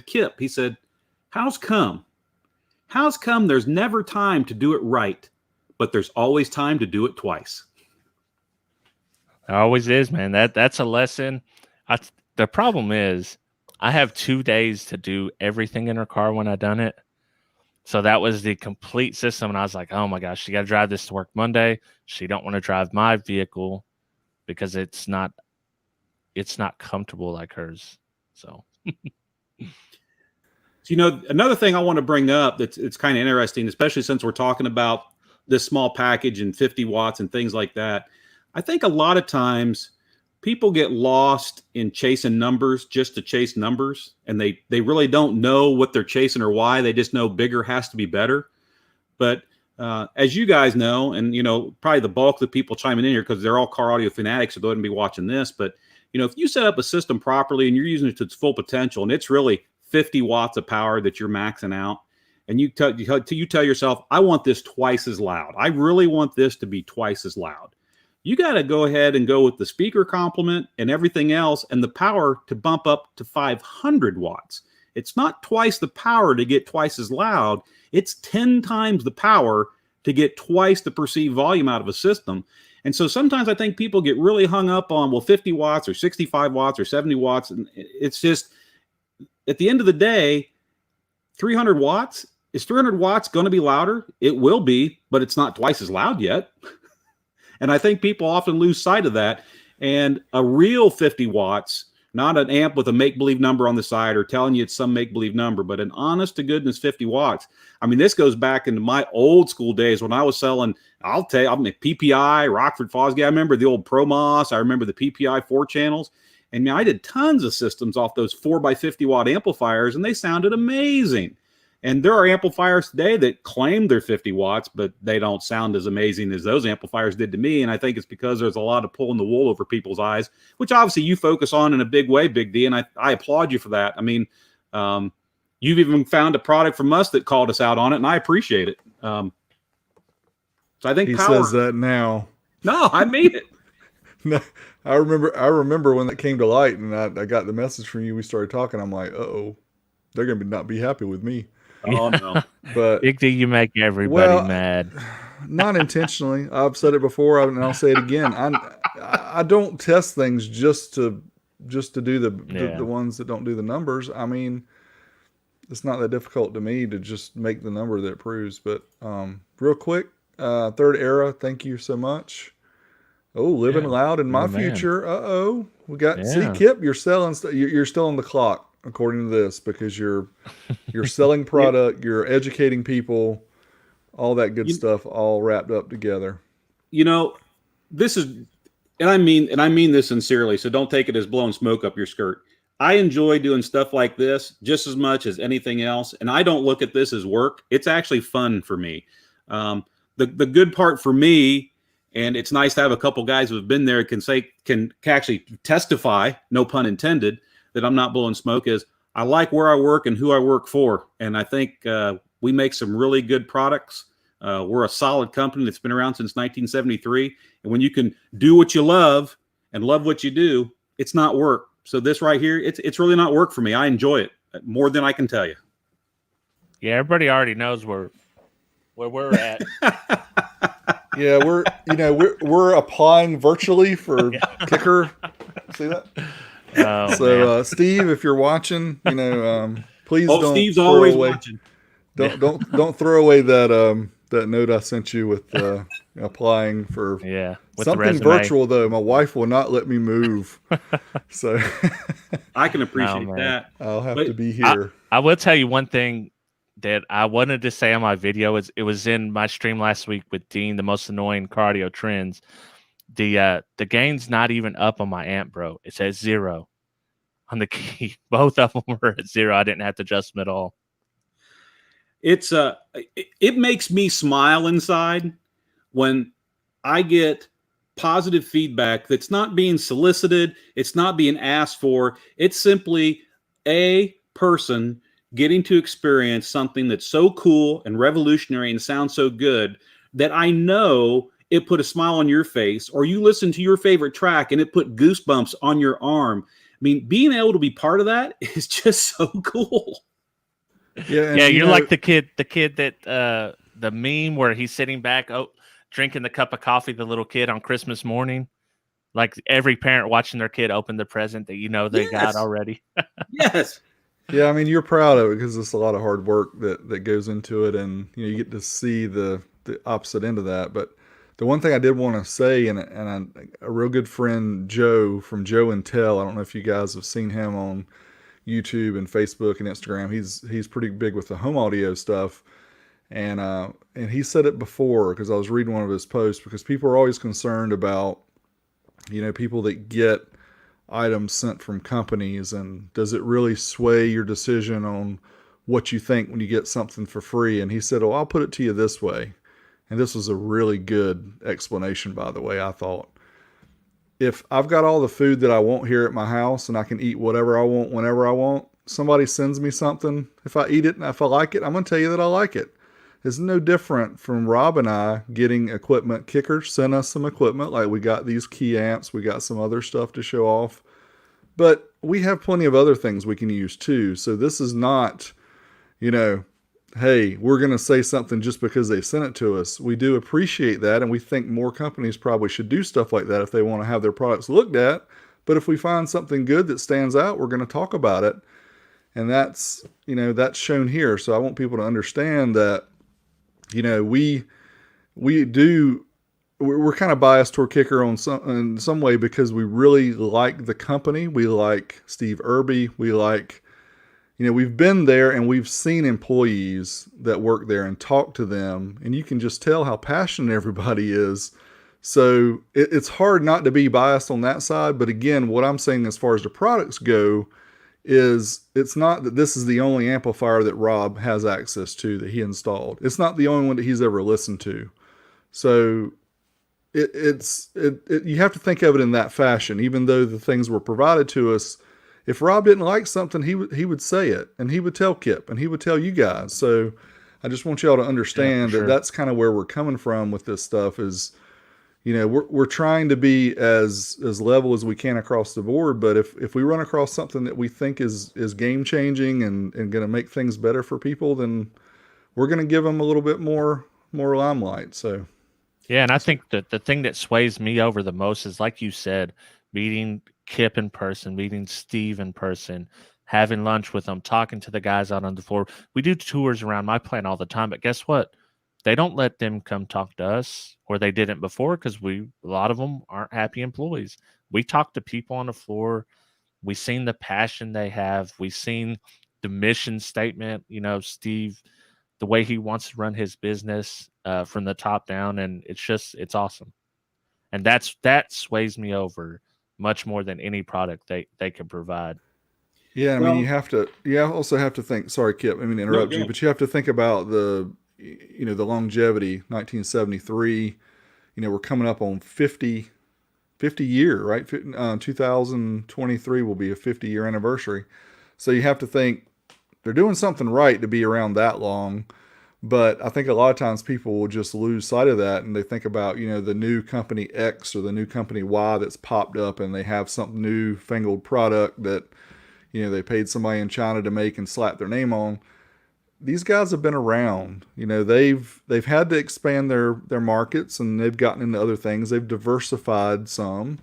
Kip, he said, how's come there's never time to do it right, but there's always time to do it twice. It always is, man. That's a lesson. The problem is I have 2 days to do everything in her car when I done it. So that was the complete system. And I was like, oh my gosh, she got to drive this to work Monday. She don't want to drive my vehicle because it's not comfortable like hers. So, another thing I want to bring up it's kind of interesting, especially since we're talking about this small package and 50 watts and things like that. I think a lot of times people get lost in chasing numbers just to chase numbers, and they really don't know what they're chasing or why. They just know bigger has to be better. But as you guys know, and probably the bulk of the people chiming in here, because they're all car audio fanatics, so they wouldn't be watching this. But if you set up a system properly and you're using it to its full potential, and it's really 50 watts of power that you're maxing out, and you tell yourself, I want this twice as loud. I really want this to be twice as loud. You got to go ahead and go with the speaker complement and everything else and the power to bump up to 500 watts. It's not twice the power to get twice as loud. It's 10 times the power to get twice the perceived volume out of a system. And so sometimes I think people get really hung up on, 50 watts or 65 watts or 70 watts. And it's just, at the end of the day, 300 watts, is 300 watts going to be louder? It will be, but it's not twice as loud yet. And I think people often lose sight of that. And a real 50 watts, not an amp with a make-believe number on the side or telling you it's some make-believe number, but an honest to goodness 50 watts. I mean, this goes back into my old school days when I was selling, PPI, Rockford Fosgate. I remember the old ProMOS. I remember the PPI 4 channels. And I did tons of systems off those 4x50 watt amplifiers, and they sounded amazing. And there are amplifiers today that claim they're 50 watts, but they don't sound as amazing as those amplifiers did to me. And I think it's because there's a lot of pulling the wool over people's eyes, which obviously you focus on in a big way, Big D. And I applaud you for that. I mean, you've even found a product from us that called us out on it, and I appreciate it. So I think he power says that now. No, I mean it. No, I remember when that came to light, and I got the message from you. We started talking. I'm like, uh-oh, they're gonna not be happy with me. Oh no! But Big D, you make everybody mad. Not intentionally. I've said it before, and I'll say it again. I don't test things just to do the ones that don't do the numbers. I mean, it's not that difficult to me to just make the number that proves. But real quick, Third Era, thank you so much. Oh, living loud in my future. Uh-oh, we got. See, Kip, you're selling. You're still on the clock, according to this, because you're selling product, you're educating people. all that good stuff all wrapped up together. This is, and I mean this sincerely, so don't take it as blowing smoke up your skirt. I enjoy doing stuff like this just as much as anything else, and I don't look at this as work. It's actually fun for me. The good part for me, and it's nice to have a couple guys who have been there can actually testify, no pun intended, that I'm not blowing smoke, is I like where I work and who I work for, and I think we make some really good products. We're a solid company that's been around since 1973. And when you can do what you love and love what you do, it's not work. So this right here, it's really not work for me. I enjoy it more than I can tell you. Yeah, everybody already knows where we're at. Yeah, we're applying virtually for kicker. See that? Oh, Steve, if you're watching, please don't. Steve's always watching. Don't throw away that note I sent you with applying for with something virtual though. My wife will not let me move, so I can appreciate that. I'll have to be here. I will tell you one thing that I wanted to say on my video is it was in my stream last week with Dean, the most annoying cardio trends. The gain's not even up on my amp, bro. It says 0 on the key. Both of them were at 0. I didn't have to adjust them at all. It makes me smile inside when I get positive feedback that's not being solicited, it's not being asked for. It's simply a person getting to experience something that's so cool and revolutionary and sounds so good that I know it put a smile on your face, or you listen to your favorite track and it put goosebumps on your arm. I mean, being able to be part of that is just so cool. Yeah, you're like the kid that the meme where he's sitting back, drinking the cup of coffee, the little kid on Christmas morning. Like every parent watching their kid open the present that they got already. Yes. Yeah, I mean, you're proud of it because it's a lot of hard work that goes into it, and you get to see the opposite end of that. But the one thing I did want to say, and a real good friend, Joe from Joe and Tell, I don't know if you guys have seen him on YouTube and Facebook and Instagram. He's pretty big with the home audio stuff, and he said it before because I was reading one of his posts, because people are always concerned about people that get items sent from companies, and does it really sway your decision on what you think when you get something for free. And he said, I'll put it to you this way, and this was a really good explanation, by the way, I thought. If I've got all the food that I want here at my house and I can eat whatever I want whenever I want, somebody sends me something, if I eat it and if I like it, I'm going to tell you that I like it. It's no different from Rob and I getting equipment. Kicker sent us some equipment, like we got these key amps, we got some other stuff to show off, but we have plenty of other things we can use too. So this is not, hey, we're going to say something just because they sent it to us. We do appreciate that, and we think more companies probably should do stuff like that if they want to have their products looked at. But if we find something good that stands out, we're going to talk about it. And that's shown here. So I want people to understand that, we're kind of biased toward Kicker in some way because we really like the company. We like Steve Irby. We like, we've been there and we've seen employees that work there and talk to them, and you can just tell how passionate everybody is. So it's hard not to be biased on that side. But again, what I'm saying as far as the products go is it's not that this is the only amplifier that Rob has access to that he installed. It's not the only one that he's ever listened to. So you have to think of it in that fashion. Even though the things were provided to us, if Rob didn't like something, he would say it, and he would tell Kip, and he would tell you guys. So I just want y'all to understand that that's kind of where we're coming from with this stuff. Is we're trying to be as level as we can across the board. But if we run across something that we think is game changing and going to make things better for people, then we're going to give them a little bit more limelight. So yeah, and I think that the thing that sways me over the most is, like you said, meeting Kip in person, meeting Steve in person, having lunch with them, talking to the guys out on the floor. We do tours around my plant all the time, but guess what? They don't let them come talk to us, or they didn't before, because a lot of them aren't happy employees. We talk to people on the floor. We've seen the passion they have. We've seen the mission statement. Steve, the way he wants to run his business from the top down, and it's awesome. And that sways me over much more than any product they could provide. Yeah, I mean, you also have to think, sorry, Kip, I mean to interrupt you, but you have to think about the longevity, 1973, we're coming up on 50 year, right? 2023 will be a 50-year anniversary. So you have to think they're doing something right to be around that long. But I think a lot of times people will just lose sight of that, and they think about, the new company X or the new company Y that's popped up, and they have some new fangled product that, they paid somebody in China to make and slap their name on. These guys have been around. They've had to expand their markets, and they've gotten into other things. They've diversified some,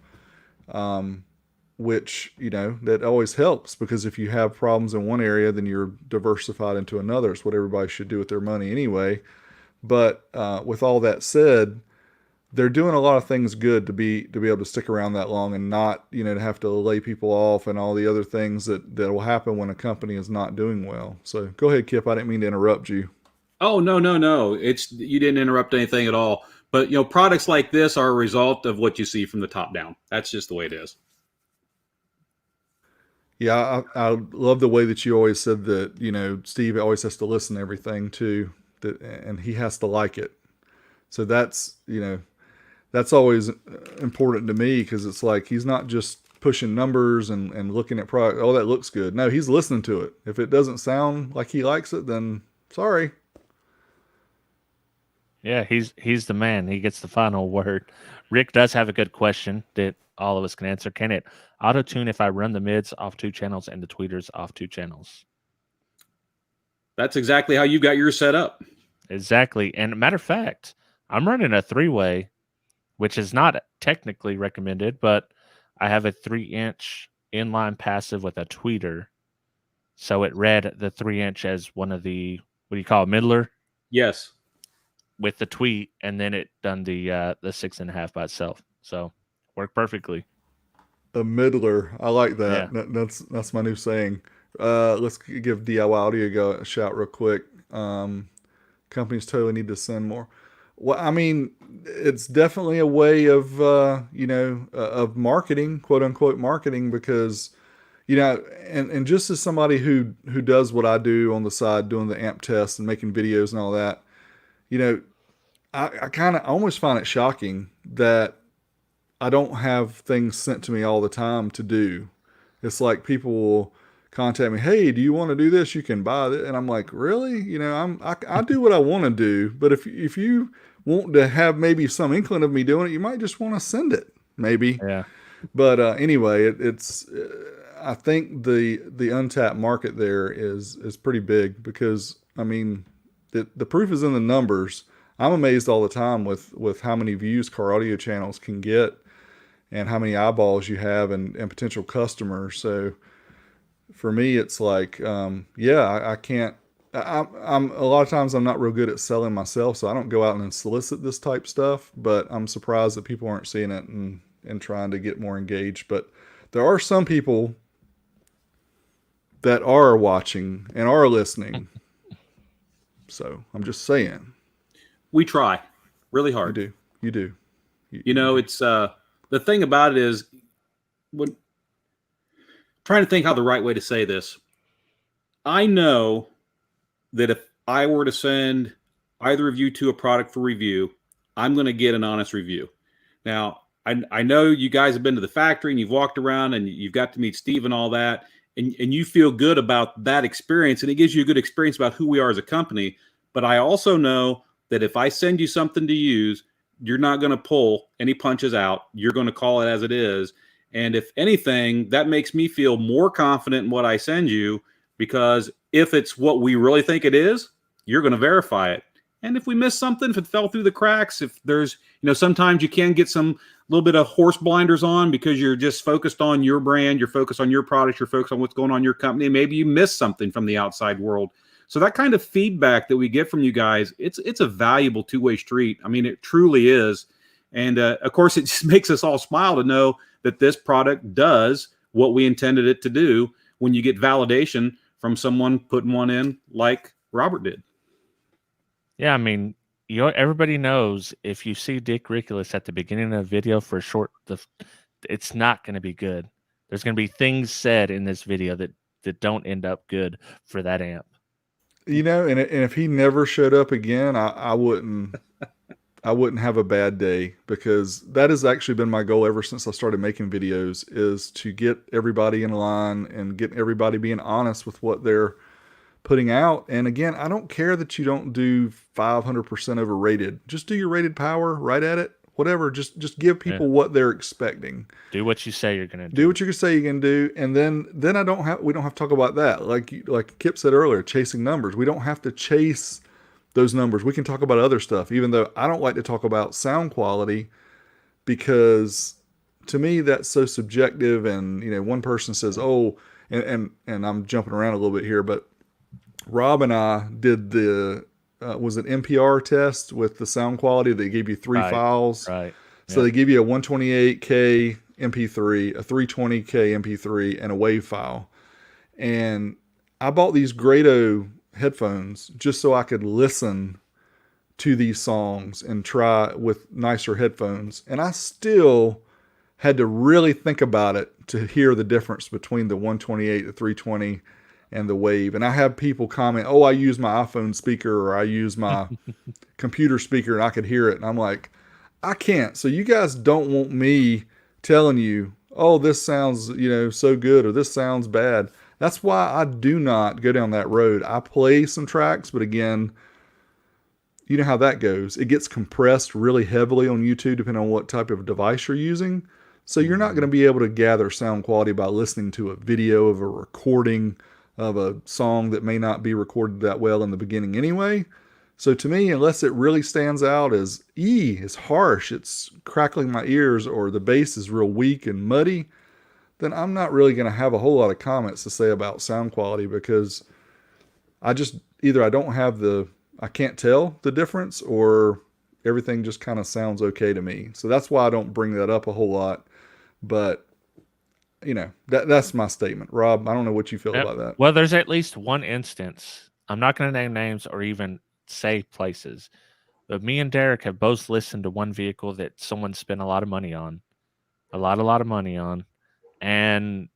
which, that always helps, because if you have problems in one area, then you're diversified into another. It's what everybody should do with their money anyway. But with all that said, they're doing a lot of things good to be able to stick around that long, and not, to have to lay people off and all the other things that will happen when a company is not doing well. So go ahead, Kip. I didn't mean to interrupt you. Oh, no. You didn't interrupt anything at all. But, products like this are a result of what you see from the top down. That's just the way it is. Yeah, I love the way that you always said that, Steve always has to listen to everything too, and he has to like it. So that's always important to me, because it's like he's not just pushing numbers and looking at product. Oh, that looks good. No, he's listening to it. If it doesn't sound like he likes it, then sorry. Yeah, he's the man. He gets the final word. Rick does have a good question that all of us can answer. Can it auto-tune if I run the mids off 2 channels and the tweeters off 2 channels? That's exactly how you got yours set up. Exactly. And matter of fact, I'm running a 3-way, which is not technically recommended, but I have a 3-inch inline passive with a tweeter. So it read the 3-inch as one of the, what do you call it, middler? Yes. With the tweet, and then it done the 6.5 by itself. So worked perfectly. A middler. I like that. Yeah. That's my new saying. Let's give DIY Audio a shout real quick. Companies totally need to send more. Well, I mean, it's definitely a way of, of marketing, quote unquote marketing, because, and just as somebody who does what I do on the side, doing the amp tests and making videos and all that, I kind of almost find it shocking that I don't have things sent to me all the time to do. It's like people will contact me, hey, do you want to do this? You can buy it. And I'm like, really? I do what I want to do. But if you want to have maybe some inkling of me doing it, you might just want to send it, maybe. Yeah. But anyway, it's I think the untapped market there is pretty big, because I mean the proof is in the numbers. I'm amazed all the time with how many views Car Audio channels can get, and how many eyeballs you have and potential customers. So for me, it's like, I can't. I'm a lot of times I'm not real good at selling myself, so I don't go out and solicit this type stuff. But I'm surprised that people aren't seeing it and trying to get more engaged. But there are some people that are watching and are listening. So I'm just saying. We try really hard. You do. It's the thing about it is, when trying to think how the right way to say this, I know that if I were to send either of you to a product for review, I'm going to get an honest review. Now, I know you guys have been to the factory and you've walked around and you've got to meet Steve and all that, and you feel good about that experience, and it gives you a good experience about who we are as a company. But I also know that if I send you something to use, you're not going to pull any punches out. You're going to call it as it is. And if anything, that makes me feel more confident in what I send you, because if it's what we really think it is, you're going to verify it. And if we miss something, if it fell through the cracks, if there's, sometimes you can get some little bit of horse blinders on because you're just focused on your brand, you're focused on your product, you're focused on what's going on in your company. Maybe you miss something from the outside world. So that kind of feedback that we get from you guys, it's a valuable two-way street. I mean, it truly is. And of course, it just makes us all smile to know that this product does what we intended it to do when you get validation from someone putting one in like Robert did. Yeah, I mean, everybody knows if you see Dick Ridiculous at the beginning of a video for a short, it's not going to be good. There's going to be things said in this video that don't end up good for that amp. And if he never showed up again, I wouldn't have a bad day, because that has actually been my goal ever since I started making videos, is to get everybody in line and get everybody being honest with what they're putting out. And again, I don't care that you don't do 500% overrated. Just do your rated power, right at it, whatever. Just give people what they're expecting. Do what you say you're going to do. Do what you say you're going to do. And then we don't have to talk about that. Like Kip said earlier, chasing numbers. We don't have to chase those numbers. We can talk about other stuff, even though I don't like to talk about sound quality, because to me that's so subjective. And one person says, oh, and I'm jumping around a little bit here, but Rob and I did the was an NPR test with the sound quality. They gave you three files. Right. So they give you a 128K MP3, a 320K MP3, and a WAV file. And I bought these Grado headphones just so I could listen to these songs and try with nicer headphones. And I still had to really think about it to hear the difference between the 128, the 320, and the WAV. And I have people comment, oh, I use my iPhone speaker, or I use my computer speaker and I could hear it. And I'm like, I can't. So you guys don't want me telling you, oh, this sounds, so good, or this sounds bad. That's why I do not go down that road. I play some tracks, but again, you know how that goes. It gets compressed really heavily on YouTube, depending on what type of device you're using. So you're not going to be able to gather sound quality by listening to a video of a recording of a song that may not be recorded that well in the beginning anyway. So to me, unless it really stands out as it's harsh, it's crackling my ears, or the bass is real weak and muddy, then I'm not really going to have a whole lot of comments to say about sound quality, because I can't tell the difference, or everything just kind of sounds okay to me. So that's why I don't bring that up a whole lot. But that's my statement. Rob, I don't know what you feel about that. Well, there's at least one instance. I'm not going to name names or even say places, but me and Derek have both listened to one vehicle that someone spent a lot of money on, a lot of money on, and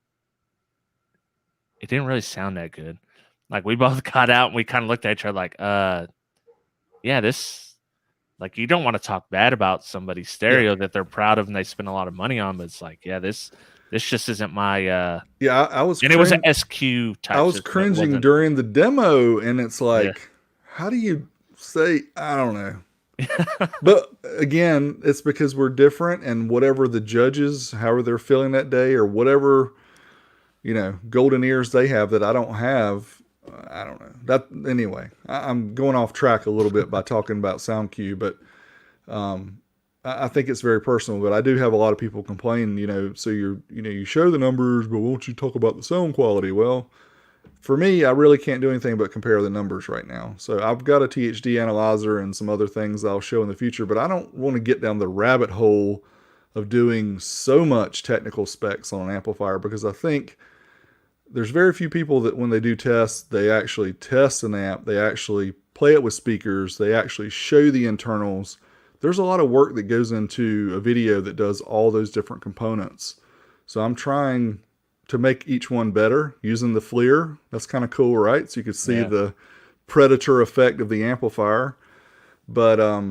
it didn't really sound that good. Like, we both got out and we kind of looked at each other like, yeah, this, like, you don't want to talk bad about somebody's stereo that they're proud of and they spend a lot of money on, but it's like, yeah, this just isn't my I was, and it was an SQ type. I was cringing during the demo, and it's like, how do you say, I don't know. But again, it's because we're different, and whatever the judges, however they're feeling that day, or whatever, golden ears they have that I don't have, I don't know. That anyway, I'm going off track a little bit by talking about SoundQ, but I think it's very personal. But I do have a lot of people complain, so you show the numbers, but won't you talk about the sound quality? Well, for me, I really can't do anything but compare the numbers right now. So I've got a THD analyzer and some other things I'll show in the future, but I don't want to get down the rabbit hole of doing so much technical specs on an amplifier, because I think there's very few people that when they do tests, they actually test an amp, they actually play it with speakers, they actually show the internals. There's a lot of work that goes into a video that does all those different components. So I'm trying to make each one better using the FLIR. That's kind of cool, right? So you can see the predator effect of the amplifier, but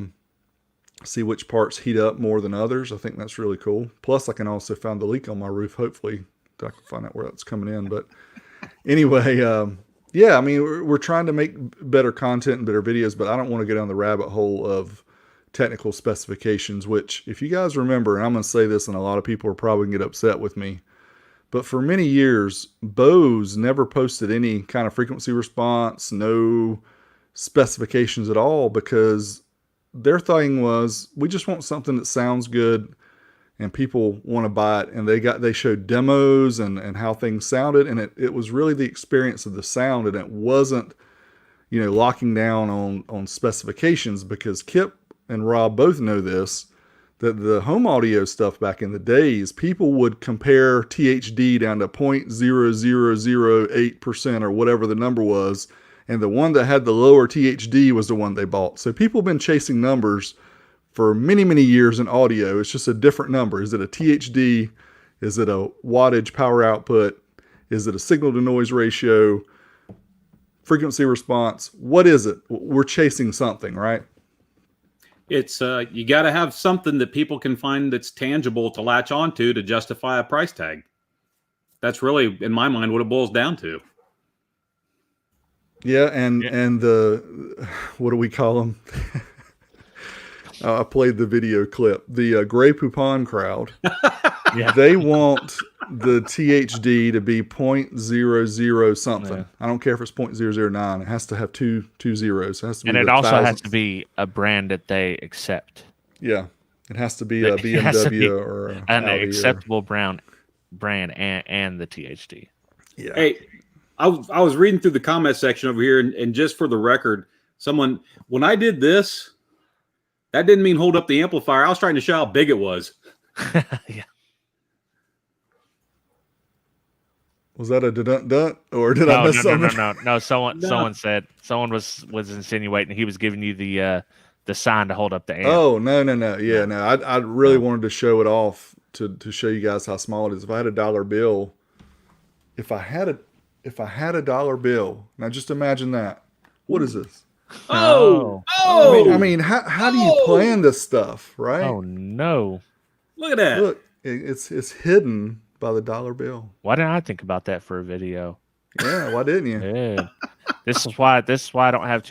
see which parts heat up more than others. I think that's really cool. Plus I can also find the leak on my roof. Hopefully I can find out where that's coming in. But anyway, I mean, we're trying to make better content and better videos, but I don't want to go down the rabbit hole of technical specifications, which, if you guys remember, and I'm going to say this and a lot of people are probably going to get upset with me, but for many years, Bose never posted any kind of frequency response, no specifications at all, because their thing was, we just want something that sounds good and people want to buy it. And they showed demos and how things sounded, and it was really the experience of the sound, and it wasn't, locking down on specifications, because Kip and Rob both know this, that the home audio stuff back in the days, people would compare THD down to 0.0008% or whatever the number was, and the one that had the lower THD was the one they bought. So people have been chasing numbers for many, many years in audio. It's just a different number. Is it a THD? Is it a wattage power output? Is it a signal to noise ratio? Frequency response? What is it? We're chasing something, right? It's you got to have something that people can find that's tangible to latch onto to justify a price tag. That's really, in my mind, what it boils down to. Yeah, and the, what do we call them? I played the video clip. The Gray Poupon crowd. Yeah. They want the THD to be 0.00 something. Yeah. I don't care if it's 0.009. It has to have two zeros. It has to be, and it the also has thousandth. to be a brand that they accept. Yeah, it has to be a It has to be BMW or an Audi acceptable brand and the THD. Yeah. Hey, I was reading through the comment section over here, and just for the record, when I did this, that didn't mean hold up the amplifier. I was trying to show how big it was. Yeah. Was that a dun or did I miss something? No. Someone was insinuating he was giving you the sign to hold up the amp. Oh, no. Yeah, no. I really wanted to show it off to show you guys how small it is. If I had a dollar bill, if I had a dollar bill, now just imagine that. What is this? I mean, how do you plan this stuff, right? Oh no! Look at that. Look, it's hidden by the dollar bill. Why didn't I think about that for a video? Yeah, why didn't you? Yeah. This is why I don't have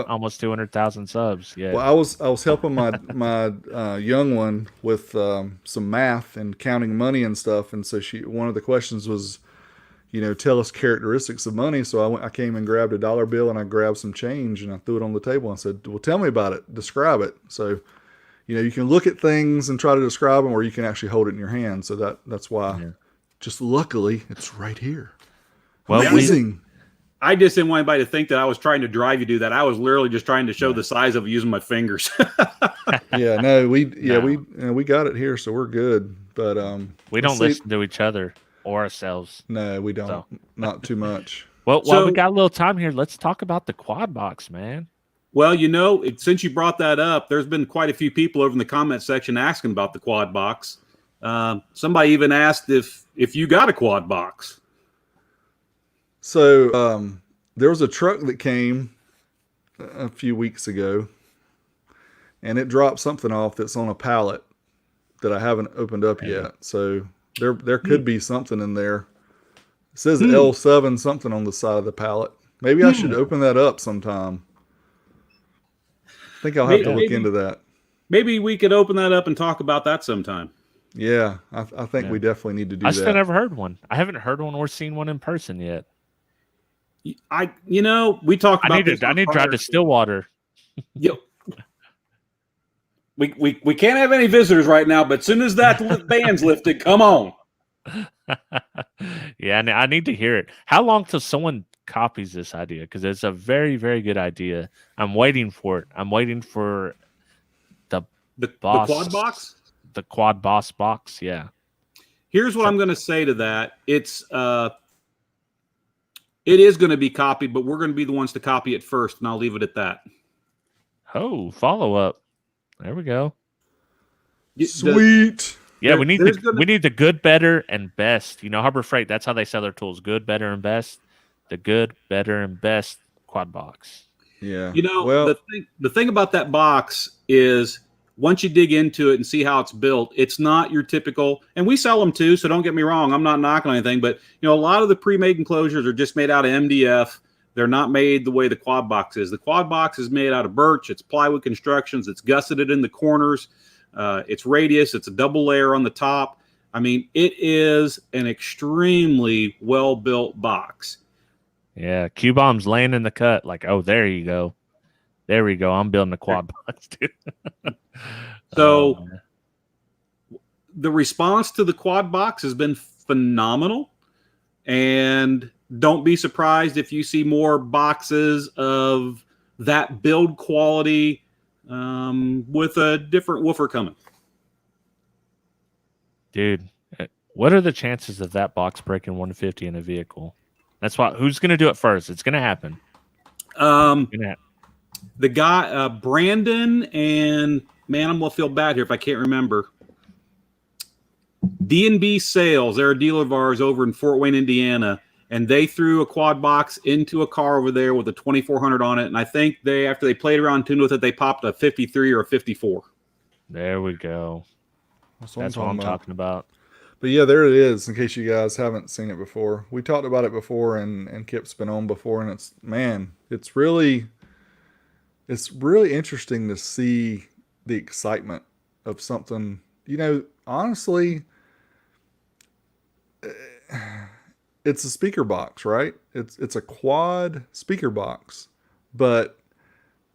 almost 200,000 subs yet. Well, I was helping my young one with some math and counting money and stuff, and so one of the questions was, tell us characteristics of money. So I came and grabbed a dollar bill and I grabbed some change and I threw it on the table and said, well, tell me about it. Describe it. So, you can look at things and try to describe them, or you can actually hold it in your hand. So that's why, just luckily, it's right here. Well, amazing. I just didn't want anybody to think that I was trying to drive you to do that. I was literally just trying to show the size of it using my fingers. Yeah, no, we got it here, so we're good. But we don't listen to each other or ourselves. No, we don't. Not too much. Well, while we got a little time here, let's talk about the quad box, man. Well, since you brought that up, there's been quite a few people over in the comment section asking about the quad box. Somebody even asked if you got a quad box. So there was a truck that came a few weeks ago, and it dropped something off that's on a pallet that I haven't opened up yet. So there could be something in there. It says L7 something on the side of the pallet. Maybe I should open that up sometime. I think I'll have to look into that. Maybe we could open that up and talk about that sometime. Yeah, I think we definitely need to do that. I still never heard one. I haven't heard one or seen one in person yet. We talked about this. I need to drive to Stillwater. Yep. We can't have any visitors right now, but as soon as that ban's lifted, come on. Yeah, I need to hear it. How long till someone copies this idea? Because it's a very, very good idea. I'm waiting for it. I'm waiting for the quad box? The quad boss box, yeah. Here's what I'm going to say to that. It is going to be copied, but we're going to be the ones to copy it first, and I'll leave it at that. Oh, follow up. There we go. Sweet. Yeah, we need the good, better, and best. Harbor Freight, that's how they sell their tools. Good, better, and best. The good, better, and best quad box. Yeah. The thing about that box is once you dig into it and see how it's built, it's not your typical, and we sell them too, so don't get me wrong, I'm not knocking anything, but a lot of the pre-made enclosures are just made out of MDF. They're not made the way the quad box is. The quad box is made out of birch. It's plywood constructions. It's gusseted in the corners. It's radius. It's a double layer on the top. I mean, it is an extremely well-built box. Yeah, Q-Bomb's laying in the cut like, oh, there you go. There we go. I'm building a quad box, too. So the response to the quad box has been phenomenal. And don't be surprised if you see more boxes of that build quality with a different woofer coming. Dude, what are the chances of that box breaking 150 in a vehicle? That's why. Who's going to do it first? It's going to happen. The guy, Brandon, and man, I'm gonna feel bad here if I can't remember. D&B Sales, they're a dealer of ours over in Fort Wayne, Indiana, and they threw a quad box into a car over there with a 2400 on it, and I think after they played around tuned with it, they popped a 53 or a 54. There we go. That's what I'm talking about. But yeah, there it is. In case you guys haven't seen it before, we talked about it before, and Kip's been on before, and it's really interesting to see the excitement of something. Honestly, it's a speaker box, right? It's a quad speaker box, but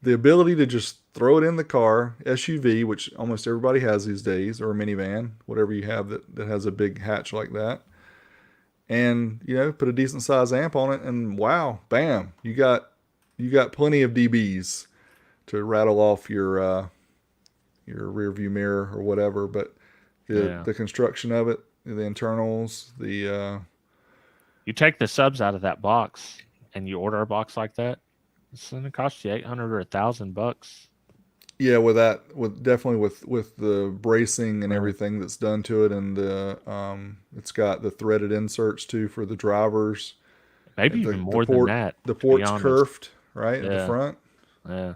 the ability to just throw it in the car, SUV, which almost everybody has these days, or a minivan, whatever you have that has a big hatch like that, and put a decent size amp on it, and wow, bam, you got plenty of dBs to rattle off your rear view mirror or whatever. But the construction of it, the internals, you take the subs out of that box and you order a box like that, it's going to cost you $800 or $1,000. Yeah, with the bracing and everything that's done to it, and it's got the threaded inserts too for the drivers. Maybe even more than that. The port's curved, right, at the front. Yeah.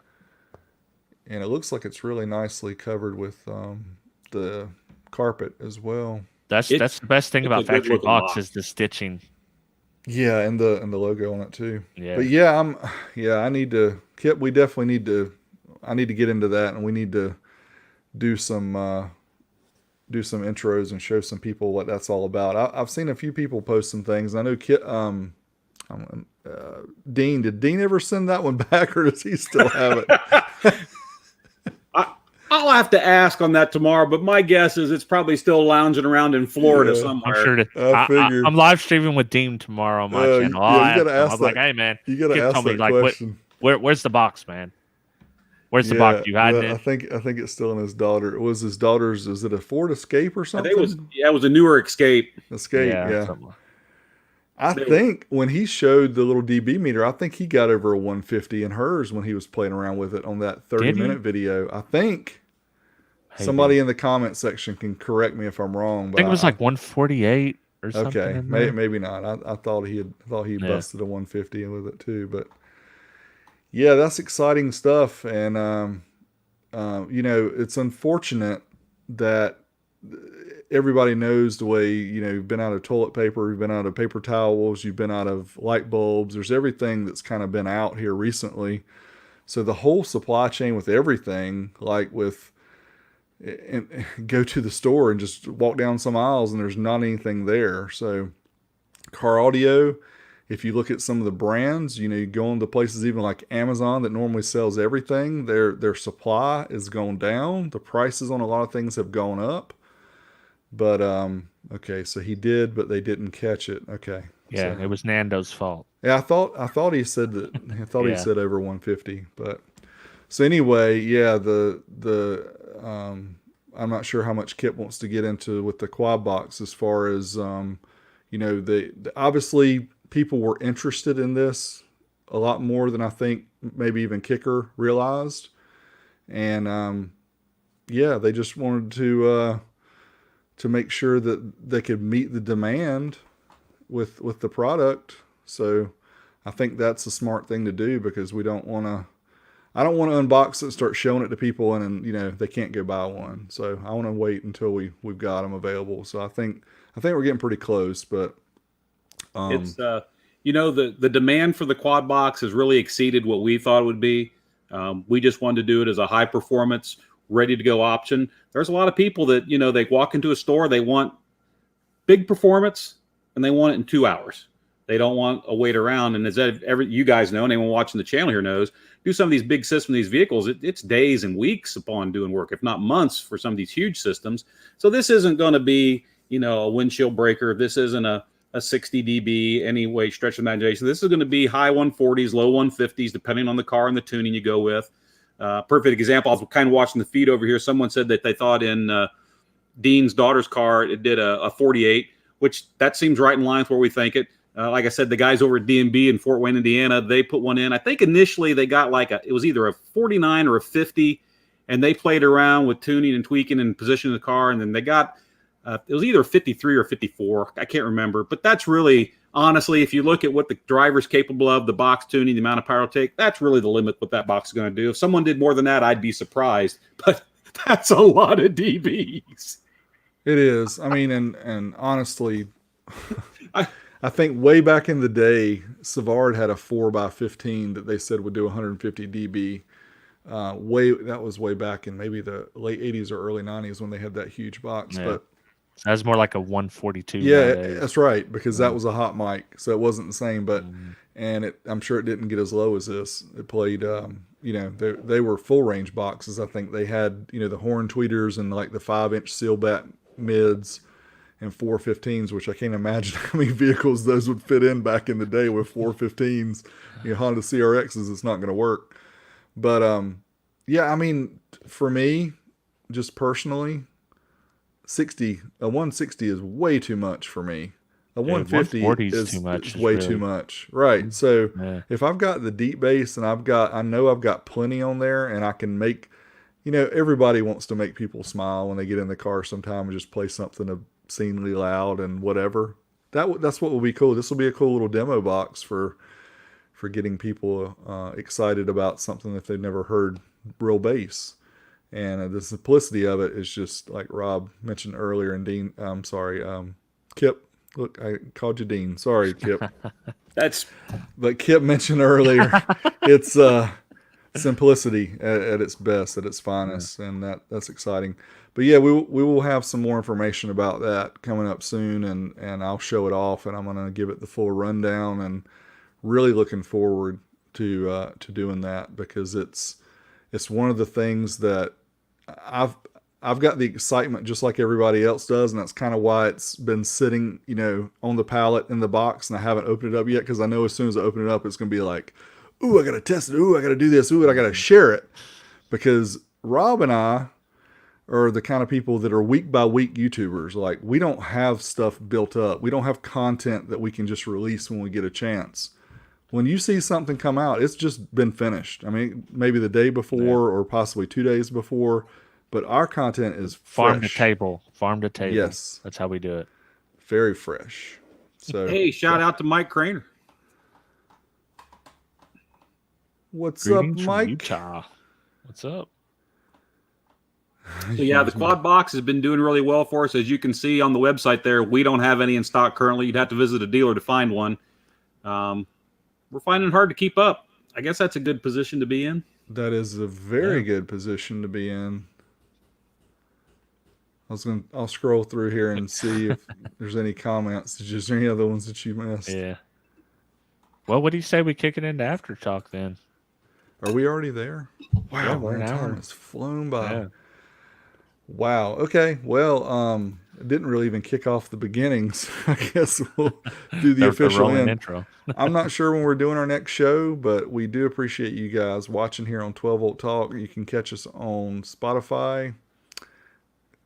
And it looks like it's really nicely covered with the carpet as well. That's the best thing about factory box is the stitching. Yeah, and the logo on it too. Yeah. But I need to, Kip, I need to get into that, and we need to do some intros and show some people what that's all about. I've seen a few people post some things. I know Dean, did Dean ever send that one back, or does he still have it? I'll have to ask on that tomorrow, but my guess is it's probably still lounging around in Florida somewhere. I'm sure. I'm live streaming with Dean tomorrow on my channel. You gotta ask I'm like, hey man, you gotta ask that question. Where's the box, man? Where's the box? You hiding it? I think it's still in his daughter. It was his daughter's. Is it a Ford Escape or something? It was a newer Escape. Yeah. I think when he showed the little dB meter, I think he got over a 150 in hers when he was playing around with it on that 30-minute video. I think somebody in the comment section can correct me if I'm wrong. But I think it was like 148 or something. Okay, maybe not. I thought he busted a 150 with it too. But yeah, that's exciting stuff. And it's unfortunate that everybody knows the way, you've been out of toilet paper, you've been out of paper towels, you've been out of light bulbs. There's everything that's kind of been out here recently. So the whole supply chain with everything, and go to the store and just walk down some aisles and there's not anything there. So car audio, if you look at some of the brands, you go into places even like Amazon that normally sells everything, their supply is going down. The prices on a lot of things have gone up. But okay, so he did, but they didn't catch it. Okay. Yeah, so, it was Nando's fault. Yeah, I thought he said that. I thought he said over 150. But so anyway, yeah, I'm not sure how much Kip wants to get into with the quad box as far as obviously people were interested in this a lot more than I think maybe even Kicker realized, and they just wanted to make sure that they could meet the demand with the product. So I think that's a smart thing to do, because I don't want to unbox it and start showing it to people and they can't go buy one. So I want to wait until we've got them available. So I think we're getting pretty close, but it's the demand for the quad box has really exceeded what we thought it would be. We just wanted to do it as a high performance, ready to go option. There's a lot of people that, they walk into a store, they want big performance and they want it in 2 hours. They don't want a wait around. And as you guys know, and anyone watching the channel here knows, do some of these big systems, these vehicles, it's days and weeks upon doing work, if not months for some of these huge systems. So this isn't going to be, a windshield breaker. This isn't a 60 dB any way stretch of imagination. This is going to be high 140s, low 150s, depending on the car and the tuning you go with. Perfect example. I was kind of watching the feed over here. Someone said that they thought in Dean's daughter's car, it did a 48, which that seems right in line with where we think it. Like I said, the guys over at DMB in Fort Wayne, Indiana, they put one in. I think initially they got it was either a 49 or a 50, and they played around with tuning and tweaking and positioning the car, and then they got it was either 53 or 54. I can't remember, but that's really, honestly, if you look at what the driver's capable of, the box tuning, the amount of power it'll take, that's really the limit what that box is going to do. If someone did more than that, I'd be surprised, but that's a lot of dBs. It is. I mean, and honestly, I think way back in the day, Savard had a 4x15 that they said would do 150 dB. That was way back in maybe the late 80s or early 90s when they had that huge box. Yeah. But that's more like a 142. Yeah, nowadays. that's right, because that was a hot mic, so it wasn't the same. But I'm sure it didn't get as low as this. It played, they were full range boxes. I think they had the horn tweeters and like the 5-inch seal bat mids and 415s, which I can't imagine how many vehicles those would fit in back in the day with 415s. Honda CRXs, it's not going to work. But I mean, for me, just personally, a 160 is way too much for me. A 150 is too much. Way too much. Right. So if I've got the deep bass and I know I've got plenty on there, and I can make, everybody wants to make people smile when they get in the car sometime and just play something obscenely loud and whatever. That's what will be cool. This will be a cool little demo box for getting people excited about something that they've never heard real bass. And the simplicity of it is just like Rob mentioned earlier. And Dean, I'm sorry, Kip. Look, I called you Dean. Sorry, Kip. But Kip mentioned earlier, it's simplicity at its best, at its finest, and that's exciting. But yeah, we will have some more information about that coming up soon, and I'll show it off, and I'm going to give it the full rundown, and really looking forward to doing that, because it's one of the things that I've got the excitement just like everybody else does, and that's kind of why it's been sitting, on the pallet in the box, and I haven't opened it up yet, because I know as soon as I open it up, it's going to be like, ooh, I got to test it. Ooh, I got to do this. Ooh, and I got to share it, because Rob and I are the kind of people that are week by week YouTubers. Like, we don't have stuff built up. We don't have content that we can just release when we get a chance. When you see something come out, it's just been finished. I mean, maybe the day before or possibly 2 days before, but our content is farm fresh. to table. Yes. That's how we do it. Very fresh. So hey, shout out to Mike Craner. What's Greetings up, from Mike? Utah. What's up? So yeah, the quad box has been doing really well for us. As you can see on the website there, we don't have any in stock currently. You'd have to visit a dealer to find one. We're finding it hard to keep up. I guess that's a good position to be in. That is a very good position to be in. I'll scroll through here and see if there's any comments. Is there any other ones that you missed? Yeah. Well, what do you say we kick it into after talk then? Are we already there? Wow, we're an hour. time has flown by. Yeah. Wow. Okay. Well, it didn't really even kick off the beginnings. I guess we'll do the official intro. I'm not sure when we're doing our next show, but we do appreciate you guys watching here on 12 Volt Talk. You can catch us on Spotify,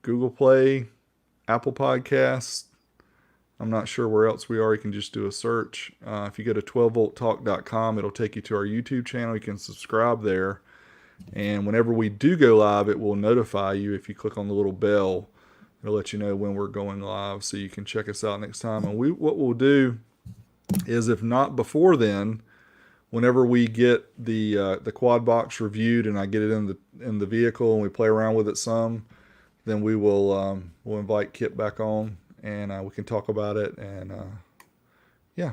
Google Play, Apple Podcasts. I'm not sure where else we are. You can just do a search. If you go to 12volttalk.com, it'll take you to our YouTube channel. You can subscribe there. And whenever we do go live, it will notify you. If you click on the little bell, it'll let you know when we're going live, so you can check us out next time. And what we'll do is, if not before then, whenever we get the quad box reviewed and I get it in the vehicle and we play around with it some, then we will we'll invite Kip back on, and we can talk about it. And yeah.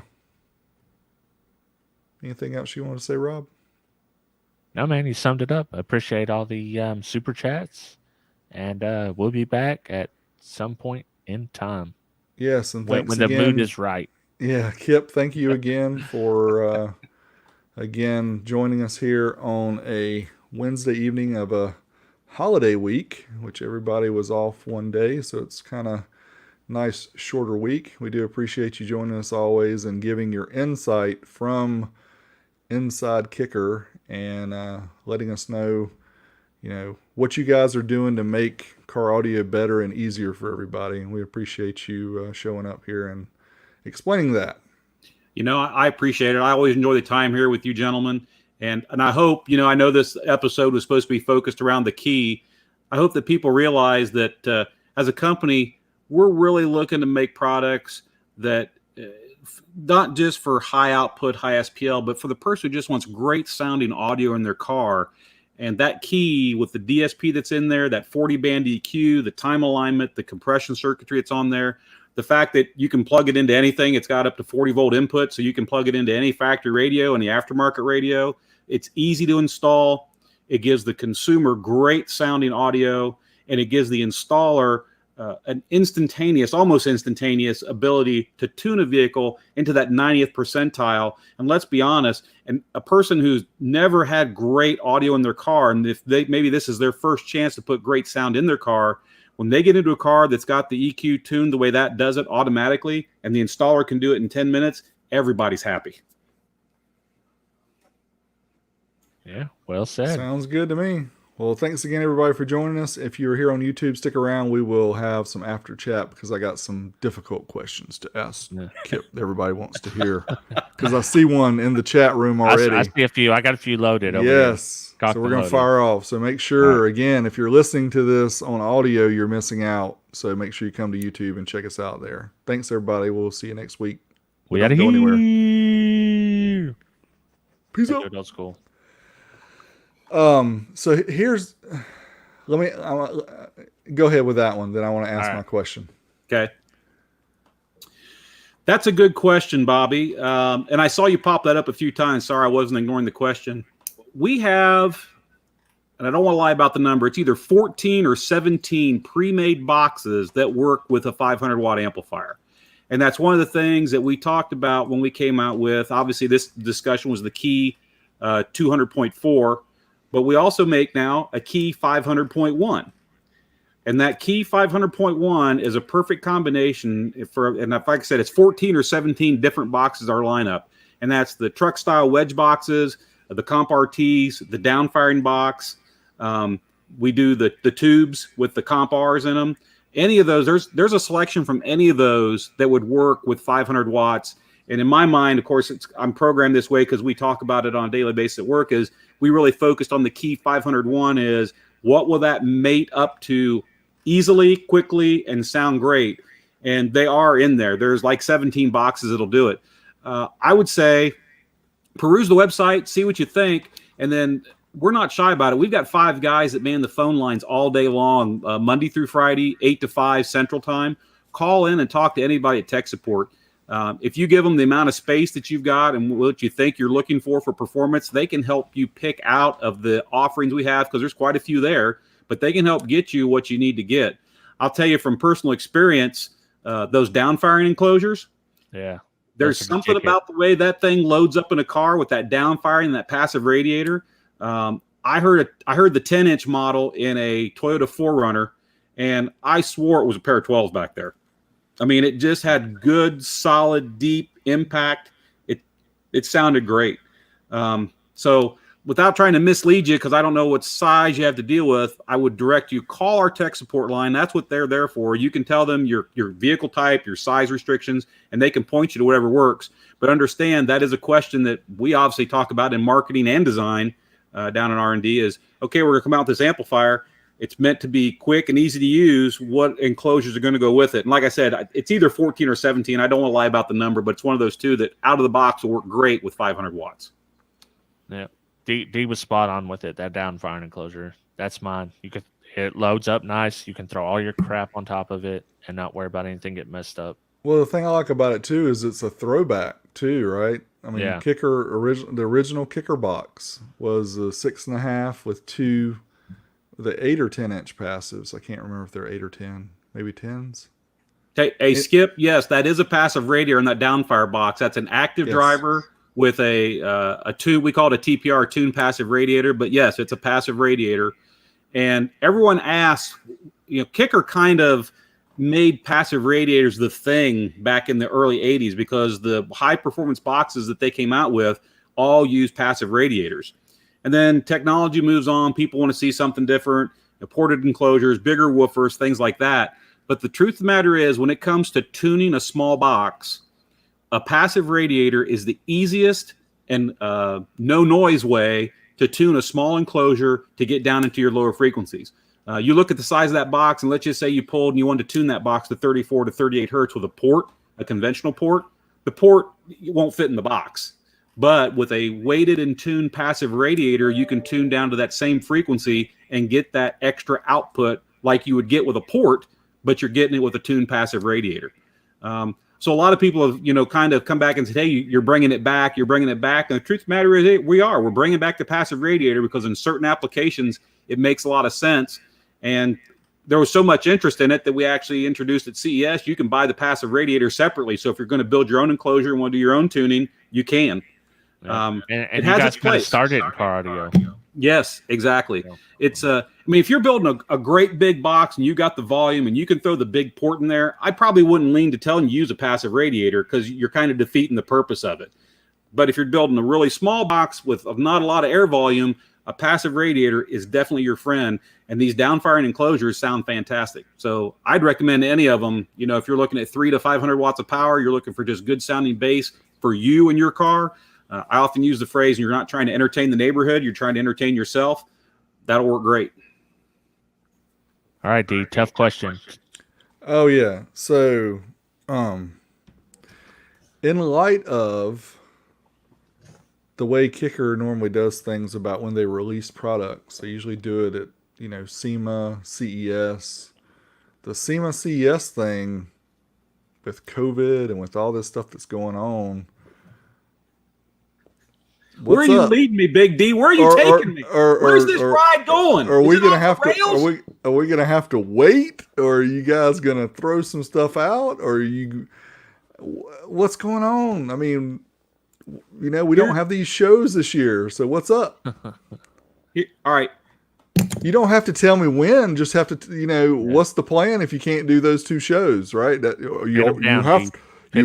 Anything else you want to say, Rob? No, man, you summed it up. I appreciate all the super chats, and we'll be back at some point in time. Yes, and thanks when the again. mood is right. Yeah, Kip, thank you again for again joining us here on a Wednesday evening of a holiday week, which everybody was off one day, so it's kind of nice shorter week. We do appreciate you joining us always and giving your insight from Inside Kicker, and letting us know, what you guys are doing to make car audio better and easier for everybody. And we appreciate you showing up here and explaining that. I appreciate it. I always enjoy the time here with you gentlemen. And I hope, I know this episode was supposed to be focused around the key. I hope that people realize that as a company, we're really looking to make products that not just for high output, high SPL, but for the person who just wants great sounding audio in their car. And that key with the DSP that's in there, that 40 band EQ, the time alignment, the compression circuitry that's on there, the fact that you can plug it into anything, it's got up to 40 volt input, so you can plug it into any factory radio, any aftermarket radio. It's easy to install. It gives the consumer great sounding audio, and it gives the installer an instantaneous, almost instantaneous ability to tune a vehicle into that 90th percentile. And let's be honest, and a person who's never had great audio in their car, and if maybe this is their first chance to put great sound in their car, when they get into a car that's got the EQ tuned the way that does it automatically, and the installer can do it in 10 minutes, everybody's happy. Yeah, well said. Sounds good to me. Well, thanks again, everybody, for joining us. If you're here on YouTube, stick around. We will have some after chat because I got some difficult questions to ask Kip that everybody wants to hear. Because I see one in the chat room already. I see a few. I got a few loaded over yes. here. So we're going to fire off. So make sure, again, if you're listening to this on audio, you're missing out. So make sure you come to YouTube and check us out there. Thanks, everybody. We'll see you next week. We got to go anywhere. Peace out. Old school. So here's, go ahead with that one. Then I want to ask my question. Okay. That's a good question, Bobby. And I saw you pop that up a few times. Sorry, I wasn't ignoring the question. We have, and I don't want to lie about the number, it's either 14 or 17 pre-made boxes that work with a 500 watt amplifier. And that's one of the things that we talked about when we came out with, obviously this discussion was the Key 200.4. But we also make now a Key 500.1. And that Key 500.1 is a perfect combination and like I said, it's 14 or 17 different boxes, our lineup. And that's the truck style wedge boxes, the comp RTs, the downfiring box. We do the tubes with the comp Rs in them. Any of those, there's a selection from any of those that would work with 500 watts. And in my mind, of course, I'm programmed this way because we talk about it on a daily basis at work, is we really focused on the Key 501 is what will that mate up to easily, quickly, and sound great. And they are in there. There's like 17 boxes that'll do it. I would say peruse the website, see what you think, and then we're not shy about it. We've got 5 guys that man the phone lines all day long, Monday through Friday, 8 to 5 Central Time. Call in and talk to anybody at tech support. If you give them the amount of space that you've got and what you think you're looking for performance, they can help you pick out of the offerings we have, because there's quite a few there, but they can help get you what you need to get. I'll tell you from personal experience, those downfiring enclosures. Yeah. There's something about the way that thing loads up in a car with that downfiring and that passive radiator. I heard the 10-inch model in a Toyota 4Runner, and I swore it was a pair of 12s back there. I mean, it just had good, solid, deep impact. It sounded great. So without trying to mislead you, because I don't know what size you have to deal with, I would direct you, call our tech support line. That's what they're there for. You can tell them your vehicle type, your size restrictions, and they can point you to whatever works. But understand that is a question that we obviously talk about in marketing and design down in R&D is, okay, we're going to come out with this amplifier. It's meant to be quick and easy to use. What enclosures are going to go with it? And like I said, it's either 14 or 17. I don't want to lie about the number, but it's one of those two that out of the box will work great with 500 watts. Yeah. D was spot on with it. That downfiring enclosure. That's mine. It loads up nice. You can throw all your crap on top of it and not worry about anything getting messed up. Well, the thing I like about it too is it's a throwback too, right? I mean, the original Kicker box was a 6.5 with two. The 8 or 10 inch passives. I can't remember if they're 8 or 10, maybe 10s. Skip, yes, that is a passive radiator in that downfire box. That's an active driver with a tune. We call it a TPR, tune passive radiator, but yes, it's a passive radiator. And everyone asks, Kicker kind of made passive radiators the thing back in the early 80s because the high performance boxes that they came out with all use passive radiators. And then technology moves on. People want to see something different, ported enclosures, bigger woofers, things like that. But the truth of the matter is, when it comes to tuning a small box, a passive radiator is the easiest and no noise way to tune a small enclosure to get down into your lower frequencies. You look at the size of that box, and let's just say you pulled and you wanted to tune that box to 34 to 38 hertz with a port, a conventional port. The port won't fit in the box. But with a weighted and tuned passive radiator, you can tune down to that same frequency and get that extra output like you would get with a port, but you're getting it with a tuned passive radiator. So a lot of people have, kind of come back and said, hey, you're bringing it back. And the truth of the matter is we're bringing back the passive radiator because in certain applications, it makes a lot of sense. And there was so much interest in it that we actually introduced at CES. You can buy the passive radiator separately. So if you're going to build your own enclosure and want to do your own tuning, you can. And it you has guys its kind of place. started in car audio. Yes, exactly. Yeah. It's if you're building a great big box and you got the volume and you can throw the big port in there, I probably wouldn't lean to telling you to use a passive radiator because you're kind of defeating the purpose of it. But if you're building a really small box with not a lot of air volume, a passive radiator is definitely your friend. And these downfiring enclosures sound fantastic. So I'd recommend any of them. If you're looking at 300 to 500 watts of power, you're looking for just good sounding bass for you and your car. I often use the phrase, you're not trying to entertain the neighborhood, you're trying to entertain yourself. That'll work great. All right, D, tough question. Oh yeah. So, in light of the way Kicker normally does things about when they release products, they usually do it at, SEMA, CES. The SEMA CES thing with COVID and with all this stuff that's going on. Where are you leading me, Big D? Where are you taking me? Where's this ride going? Are we gonna have to? Are we gonna have to wait? Or are you guys gonna throw some stuff out? Or are you? What's going on? I mean, we don't have these shows this year, so what's up? All right. You don't have to tell me when. Just have to, what's the plan if you can't do those two shows, right? That you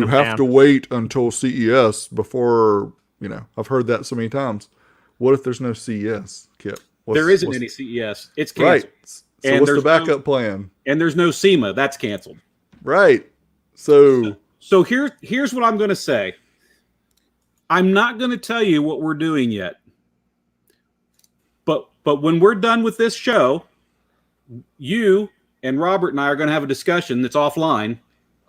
have to wait until CES before. I've heard that so many times. What if there's no CES, Kip? There isn't any CES. It's canceled. Right. So what's the backup plan? And there's no SEMA. That's canceled. Right. So here's what I'm going to say. I'm not going to tell you what we're doing yet. But when we're done with this show, you and Robert and I are going to have a discussion that's offline,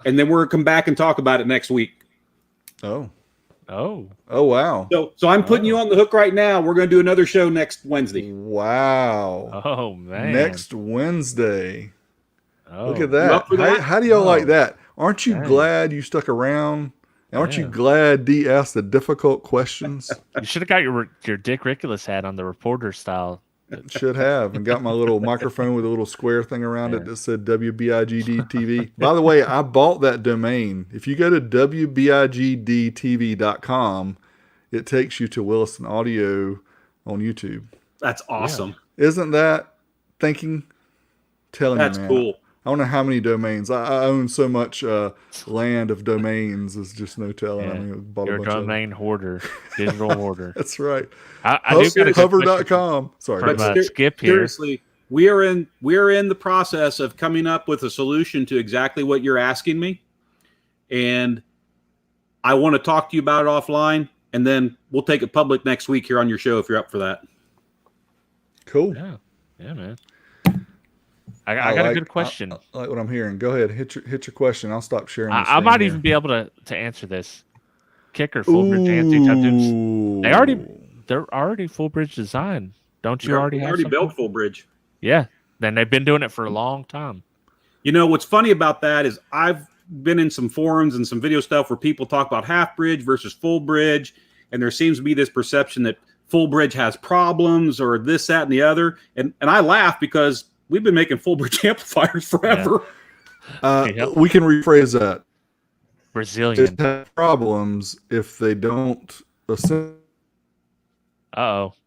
and then we're going to come back and talk about it next week. Oh. Oh wow. So I'm putting you on the hook right now. We're going to do another show next Wednesday. Wow. Oh man. Next Wednesday. Oh. Look at that. How do y'all like that? Aren't you glad you stuck around? Aren't you glad D asked the difficult questions? You should have got your Dick Riculus hat on, the reporter style. Should have, and got my little microphone with a little square thing around it that said WBIGD TV. By the way, I bought that domain. If you go to WBIGDTV.com, it takes you to Williston Audio on YouTube. That's awesome. Yeah. Isn't that telling you, man. That's cool. I don't know how many domains. I own so much land of domains. It's just no telling. Yeah. I mean, bought You're a a bunch domain hoarder, digital hoarder. That's right. I do got a hover.com. Sorry. From, Skip here. Seriously, we are in the process of coming up with a solution to exactly what you're asking me. And I want to talk to you about it offline, and then we'll take it public next week here on your show if you're up for that. Cool. Yeah, man. I got a good question. I like what I'm hearing. Go ahead, hit your question. I'll stop sharing. I might even be able to answer this. Kicker, full bridge anti-tunes. They're already full bridge design. Don't you already built full bridge? Yeah. Then they've been doing it for a long time. What's funny about that is I've been in some forums and some video stuff where people talk about half bridge versus full bridge, and there seems to be this perception that full bridge has problems or this, that, and the other. And I laugh because we've been making full bridge amplifiers forever. Yeah. We can rephrase that. Brazilian. It has problems if they don't.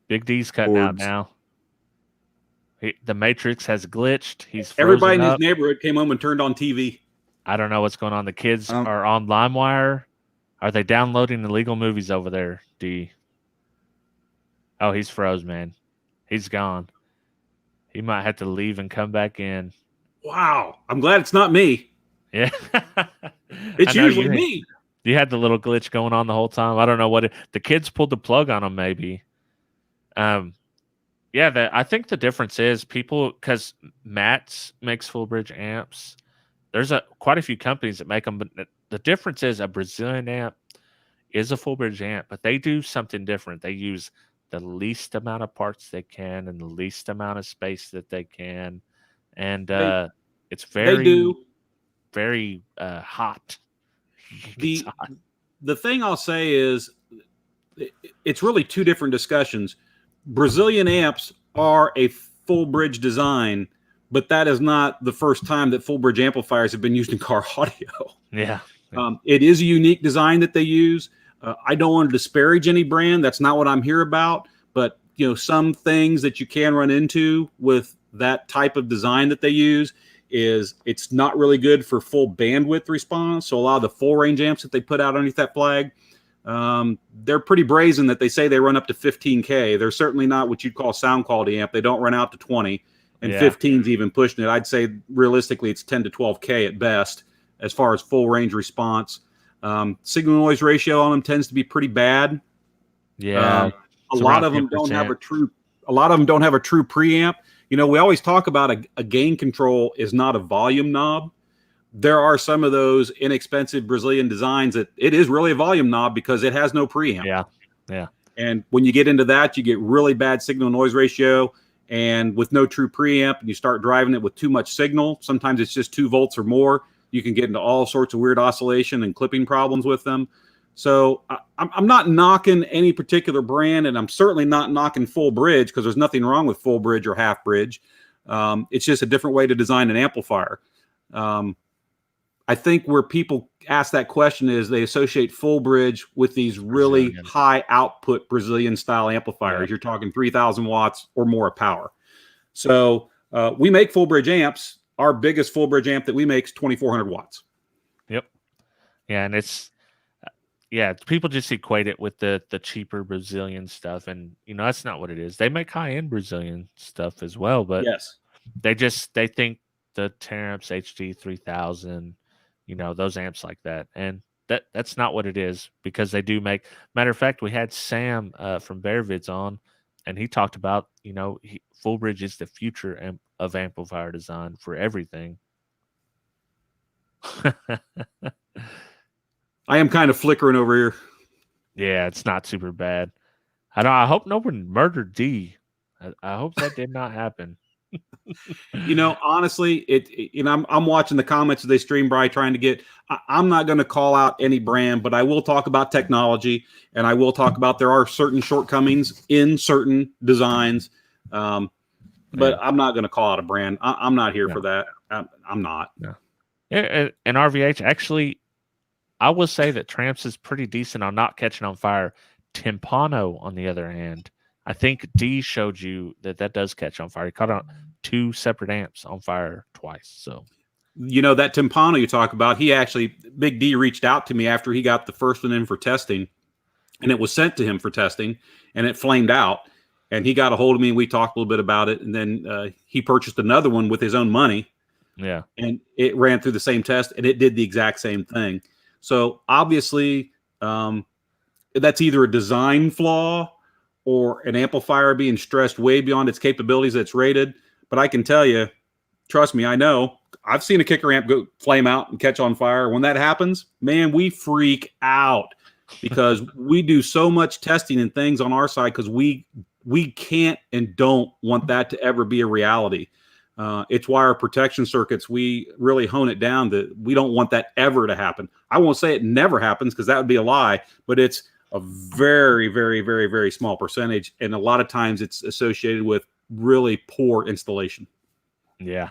Big D's cutting out now. The Matrix has glitched. He's frozen Everybody in up. his neighborhood came home and turned on TV. I don't know what's going on. The kids are on LimeWire. Are they downloading illegal movies over there, D? Oh, he's froze, man. He's gone. He might have to leave and come back in. Wow. I'm glad it's not me. Yeah. It's usually me. You had the little glitch going on the whole time. I don't know the kids pulled the plug on them. Maybe. Yeah. I think the difference is people because Mats makes full bridge amps. There's quite a few companies that make them, but the difference is a Brazilian amp is a full bridge amp, but they do something different. They use the least amount of parts they can and the least amount of space that they can, and it's They very, do. very hot. It's hot. The thing I'll say is, it's really two different discussions. Brazilian amps are a full bridge design, but that is not the first time that full bridge amplifiers have been used in car audio. Yeah. It is a unique design that they use. I don't want to disparage any brand. That's not what I'm here about. But some things that you can run into with that type of design that they use is it's not really good for full bandwidth response. So a lot of the full range amps that they put out underneath that flag, they're pretty brazen that they say they run up to 15K. They're certainly not what you'd call sound quality amp. They don't run out to 20, and 15's even pushing it. I'd say realistically it's 10 to 12K at best as far as full range response. Signal noise ratio on them tends to be pretty bad. Yeah. A lot of them don't have a true preamp. We always talk about a gain control is not a volume knob. There are some of those inexpensive Brazilian designs that it is really a volume knob because it has no preamp. Yeah. And when you get into that, you get really bad signal noise ratio, and with no true preamp, and you start driving it with too much signal. Sometimes it's just 2 volts or more. You can get into all sorts of weird oscillation and clipping problems with them. So I'm not knocking any particular brand, and I'm certainly not knocking full bridge because there's nothing wrong with full bridge or half bridge. It's just a different way to design an amplifier. I think where people ask that question is they associate full bridge with these really high output Brazilian style amplifiers. Yeah. You're talking 3,000 watts or more of power. So we make full bridge amps. Our biggest full bridge amp that we make is 2,400 watts. Yep. Yeah, and it's people just equate it with the cheaper Brazilian stuff, and that's not what it is. They make high end Brazilian stuff as well, but yes, they think the Teramps HD 3000, those amps like that, and that's not what it is because they do make. Matter of fact, we had Sam from Bearvids on, and he talked about full bridge is the future of amplifier design for everything. I am kind of flickering over here. Yeah, it's not super bad. I hope no one murdered D. I hope that did not happen. Honestly, I'm watching the comments of they stream by trying to get. I'm not going to call out any brand, but I will talk about technology, and I will talk about there are certain shortcomings in certain designs. But I'm not going to call out a brand. I'm not here for that. I'm not. No. And RVH, actually, I will say that Tramps is pretty decent on not catching on fire. Timpano, on the other hand, I think D showed you that does catch on fire. He caught on 2 separate amps on fire twice. So, that Timpano you talk about, Big D reached out to me after he got the first one in for testing, and it was sent to him for testing, and it flamed out. And he got a hold of me, and we talked a little bit about it. And then he purchased another one with his own money. Yeah. And it ran through the same test, and it did the exact same thing. So obviously, that's either a design flaw or an amplifier being stressed way beyond its capabilities that's rated. But I can tell you, trust me, I know. I've seen a kicker amp go flame out and catch on fire. When that happens, man, we freak out because we do so much testing and things on our side because we can't and don't want that to ever be a reality. It's why our protection circuits, we really hone it down that we don't want that ever to happen. I won't say it never happens because that would be a lie, but it's a very, very, very, very small percentage. And a lot of times it's associated with really poor installation. Yeah.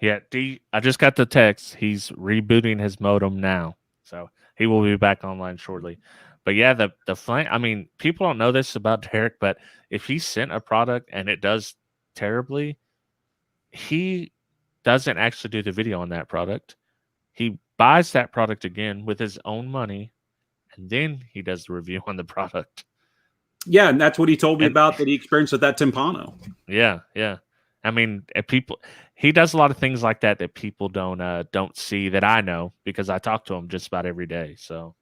Yeah. D, I just got the text. He's rebooting his modem now. So he will be back online shortly. But yeah, the flame, I mean, people don't know this about Derek, but if he sent a product and it does terribly, he doesn't actually do the video on that product. He buys that product again with his own money, and then he does the review on the product. Yeah, and that's what he told me about that he experienced with that Timpano. Yeah, yeah. I mean, he does a lot of things like that people don't see that I know because I talk to him just about every day. So,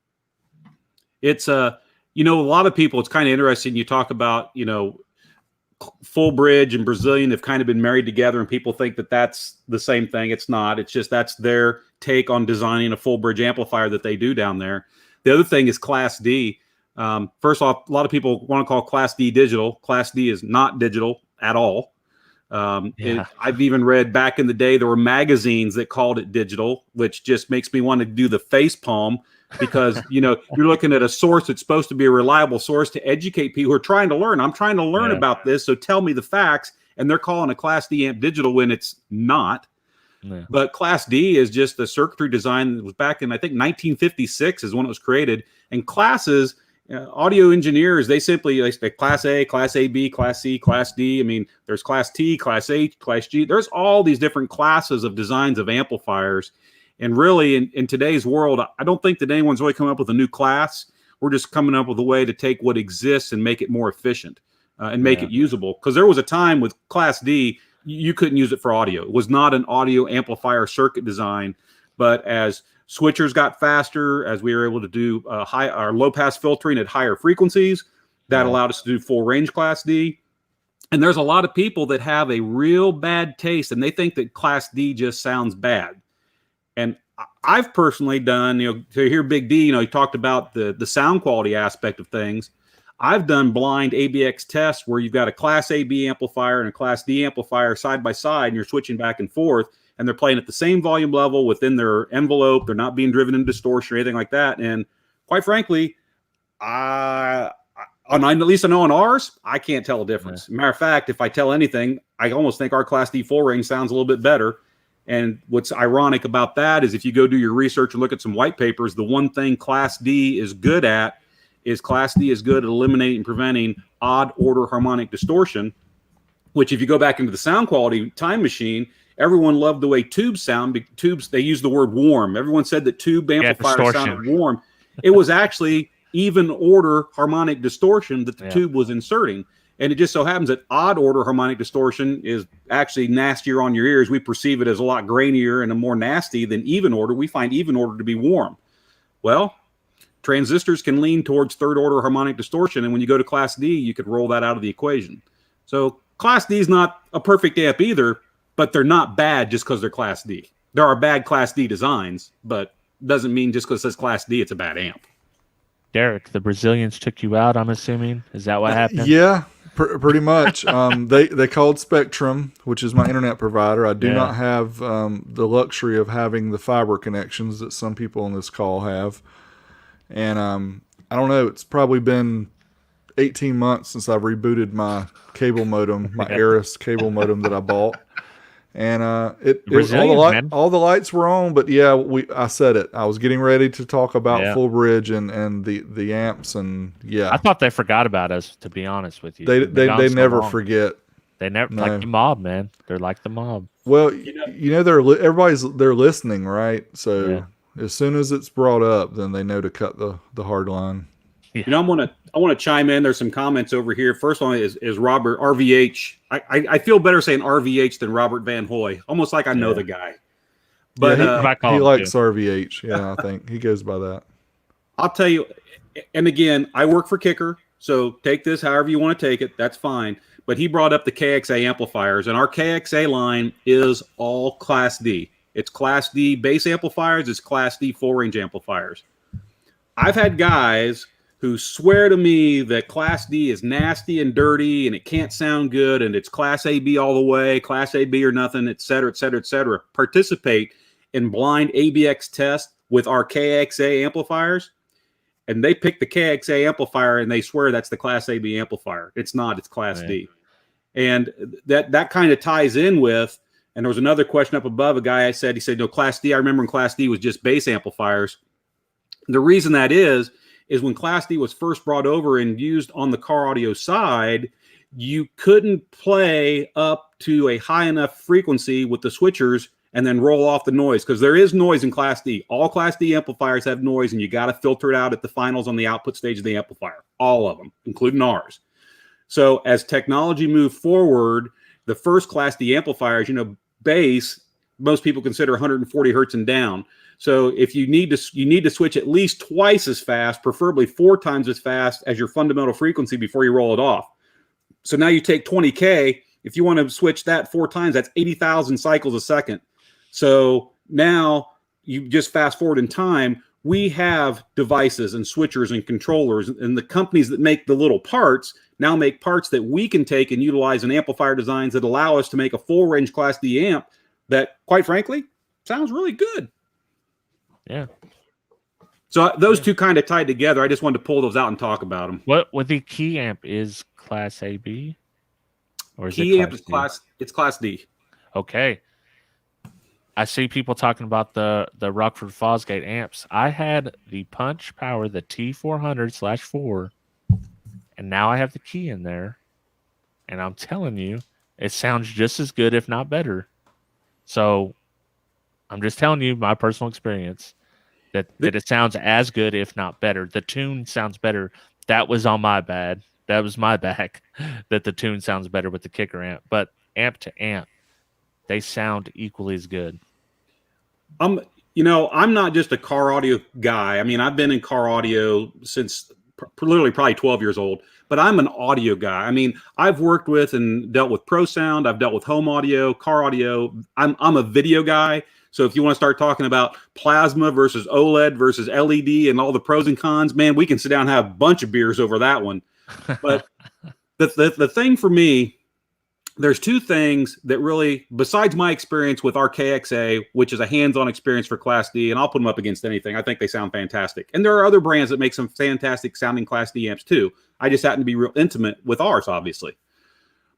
It's a lot of people, it's kind of interesting. You talk about, full bridge and Brazilian have kind of been married together, and people think that that's the same thing. It's not. It's just that's their take on designing a full bridge amplifier that they do down there. The other thing is Class D. First off, a lot of people want to call Class D digital. Class D is not digital at all. I've even read back in the day there were magazines that called it digital, which just makes me want to do the face palm, because you're looking at a source that's supposed to be a reliable source to educate people who are trying to learn. I'm trying to learn about this, so tell me the facts. And they're calling a Class D amp digital when it's not. Yeah. But Class D is just a circuitry design that was back in, I think, 1956 is when it was created. And classes, audio engineers, they say Class A, Class AB, Class C, Class D. I mean, there's Class T, Class H, Class G. There's all these different classes of designs of amplifiers. And really, in today's world, I don't think that anyone's really come up with a new class. We're just coming up with a way to take what exists and make it more efficient and make it usable. Because there was a time with Class D, you couldn't use it for audio. It was not an audio amplifier circuit design. But as switchers got faster, as we were able to do our low-pass filtering at higher frequencies, that allowed us to do full range Class D. And there's a lot of people that have a real bad taste, and they think that Class D just sounds bad. And I've personally done, to hear Big D, he talked about the sound quality aspect of things. I've done blind ABX tests where you've got a Class AB amplifier and a Class D amplifier side by side, and you're switching back and forth, and they're playing at the same volume level within their envelope. They're not being driven into distortion or anything like that. And quite frankly, at least I know on ours, I can't tell a difference. Matter of fact, if I tell anything, I almost think our Class D full range sounds a little bit better. And what's ironic about that is if you go do your research and look at some white papers, the one thing Class D is good at eliminating and preventing odd order harmonic distortion, which if you go back into the sound quality time machine, everyone loved the way tubes sound. Tubes, they use the word warm. Everyone said that tube amplifiers sounded warm. It was actually even order harmonic distortion that the tube was inserting. And it just so happens that odd order harmonic distortion is actually nastier on your ears. We perceive it as a lot grainier and a more nasty than even order. We find even order to be warm. Well, transistors can lean towards third order harmonic distortion. And when you go to Class D, you could roll that out of the equation. So Class D is not a perfect amp either, but they're not bad just because they're Class D. There are bad Class D designs, but doesn't mean just because it says Class D, it's a bad amp. Derek, the Brazilians took you out, I'm assuming. Is that what happened? Yeah. Pretty much. They called Spectrum, which is my internet provider. I do not have the luxury of having the fiber connections that some people on this call have. And I don't know, it's probably been 18 months since I've rebooted my cable modem, my Aris cable modem that I bought. And it was all the lights were on, but I said it. I was getting ready to talk about full bridge and the amps, and I thought they forgot about us, to be honest with you. They never forget. They never like the mob, man. They're like the mob. Well, they're listening, right? So as soon as it's brought up, then they know to cut the hard line. Yeah. I want to chime in. There's some comments over here. First one is Robert RVH. I feel better saying RVH than Robert Van Hoy. Almost like I know the guy. But he likes RVH. Yeah, I think he goes by that. I'll tell you. And again, I work for Kicker, so take this however you want to take it. That's fine. But he brought up the KXA amplifiers, and our KXA line is all Class D. It's Class D bass amplifiers. It's Class D full range amplifiers. I've had guys who swear to me that Class D is nasty and dirty and it can't sound good and it's Class AB all the way, Class AB or nothing, et cetera, et cetera, et cetera, participate in blind ABX tests with our KXA amplifiers, and they pick the KXA amplifier and they swear that's the Class AB amplifier. It's not, it's Class D. And that kind of ties in with, and there was another question up above, he said, no, Class D, I remember when Class D was just bass amplifiers. The reason that is when Class D was first brought over and used on the car audio side, you couldn't play up to a high enough frequency with the switchers and then roll off the noise, because there is noise in Class D. All Class D amplifiers have noise, and you got to filter it out at the finals on the output stage of the amplifier. All of them, including ours. So as technology moved forward, the first Class D amplifiers, bass most people consider 140 hertz and down. So if you need to switch at least twice as fast, preferably 4 times as fast as your fundamental frequency before you roll it off. So now you take 20K. If you want to switch that 4 times, that's 80,000 cycles a second. So now you just fast forward in time. We have devices and switchers and controllers, and the companies that make the little parts now make parts that we can take and utilize in amplifier designs that allow us to make a full range Class D amp that, quite frankly, sounds really good. Yeah. So those two kind of tied together. I just wanted to pull those out and talk about them. What the key amp is Class AB? Or is key it amp is Class D. Okay. I see people talking about the Rockford Fosgate amps. I had the Punch Power, the T400/4, and now I have the key in there. And I'm telling you, it sounds just as good, if not better. So I'm just telling you my personal experience that it sounds as good, if not better. The tune sounds better. That was on my bad. That was my back that the tune sounds better with the kicker amp. But amp to amp, they sound equally as good. I'm not just a car audio guy. I mean, I've been in car audio since literally probably 12 years old, but I'm an audio guy. I mean, I've worked with and dealt with Pro Sound. I've dealt with home audio, car audio. I'm a video guy. So if you want to start talking about plasma versus OLED versus LED and all the pros and cons, man, we can sit down and have a bunch of beers over that one. But the thing for me, there's two things that really, besides my experience with our KXA, which is a hands-on experience for Class D, and I'll put them up against anything. I think they sound fantastic. And there are other brands that make some fantastic sounding Class D amps too. I just happen to be real intimate with ours, obviously.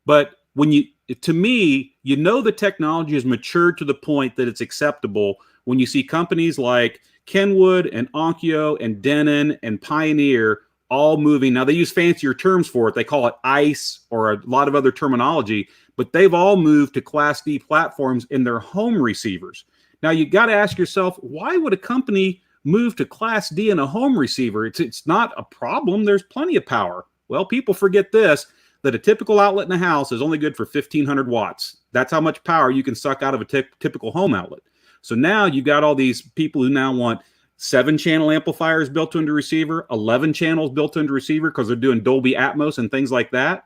But to me, the technology has matured to the point that it's acceptable when you see companies like Kenwood and Onkyo and Denon and Pioneer all moving. Now, they use fancier terms for it. They call it ICE or a lot of other terminology, but they've all moved to Class D platforms in their home receivers. Now, you got to ask yourself, why would a company move to Class D in a home receiver? It's not a problem. There's plenty of power. Well, people forget this, that a typical outlet in a house is only good for 1,500 watts. That's how much power you can suck out of a typical home outlet. So now you've got all these people who now want 7-channel amplifiers built into receiver, 11 channels built into receiver because they're doing Dolby Atmos and things like that.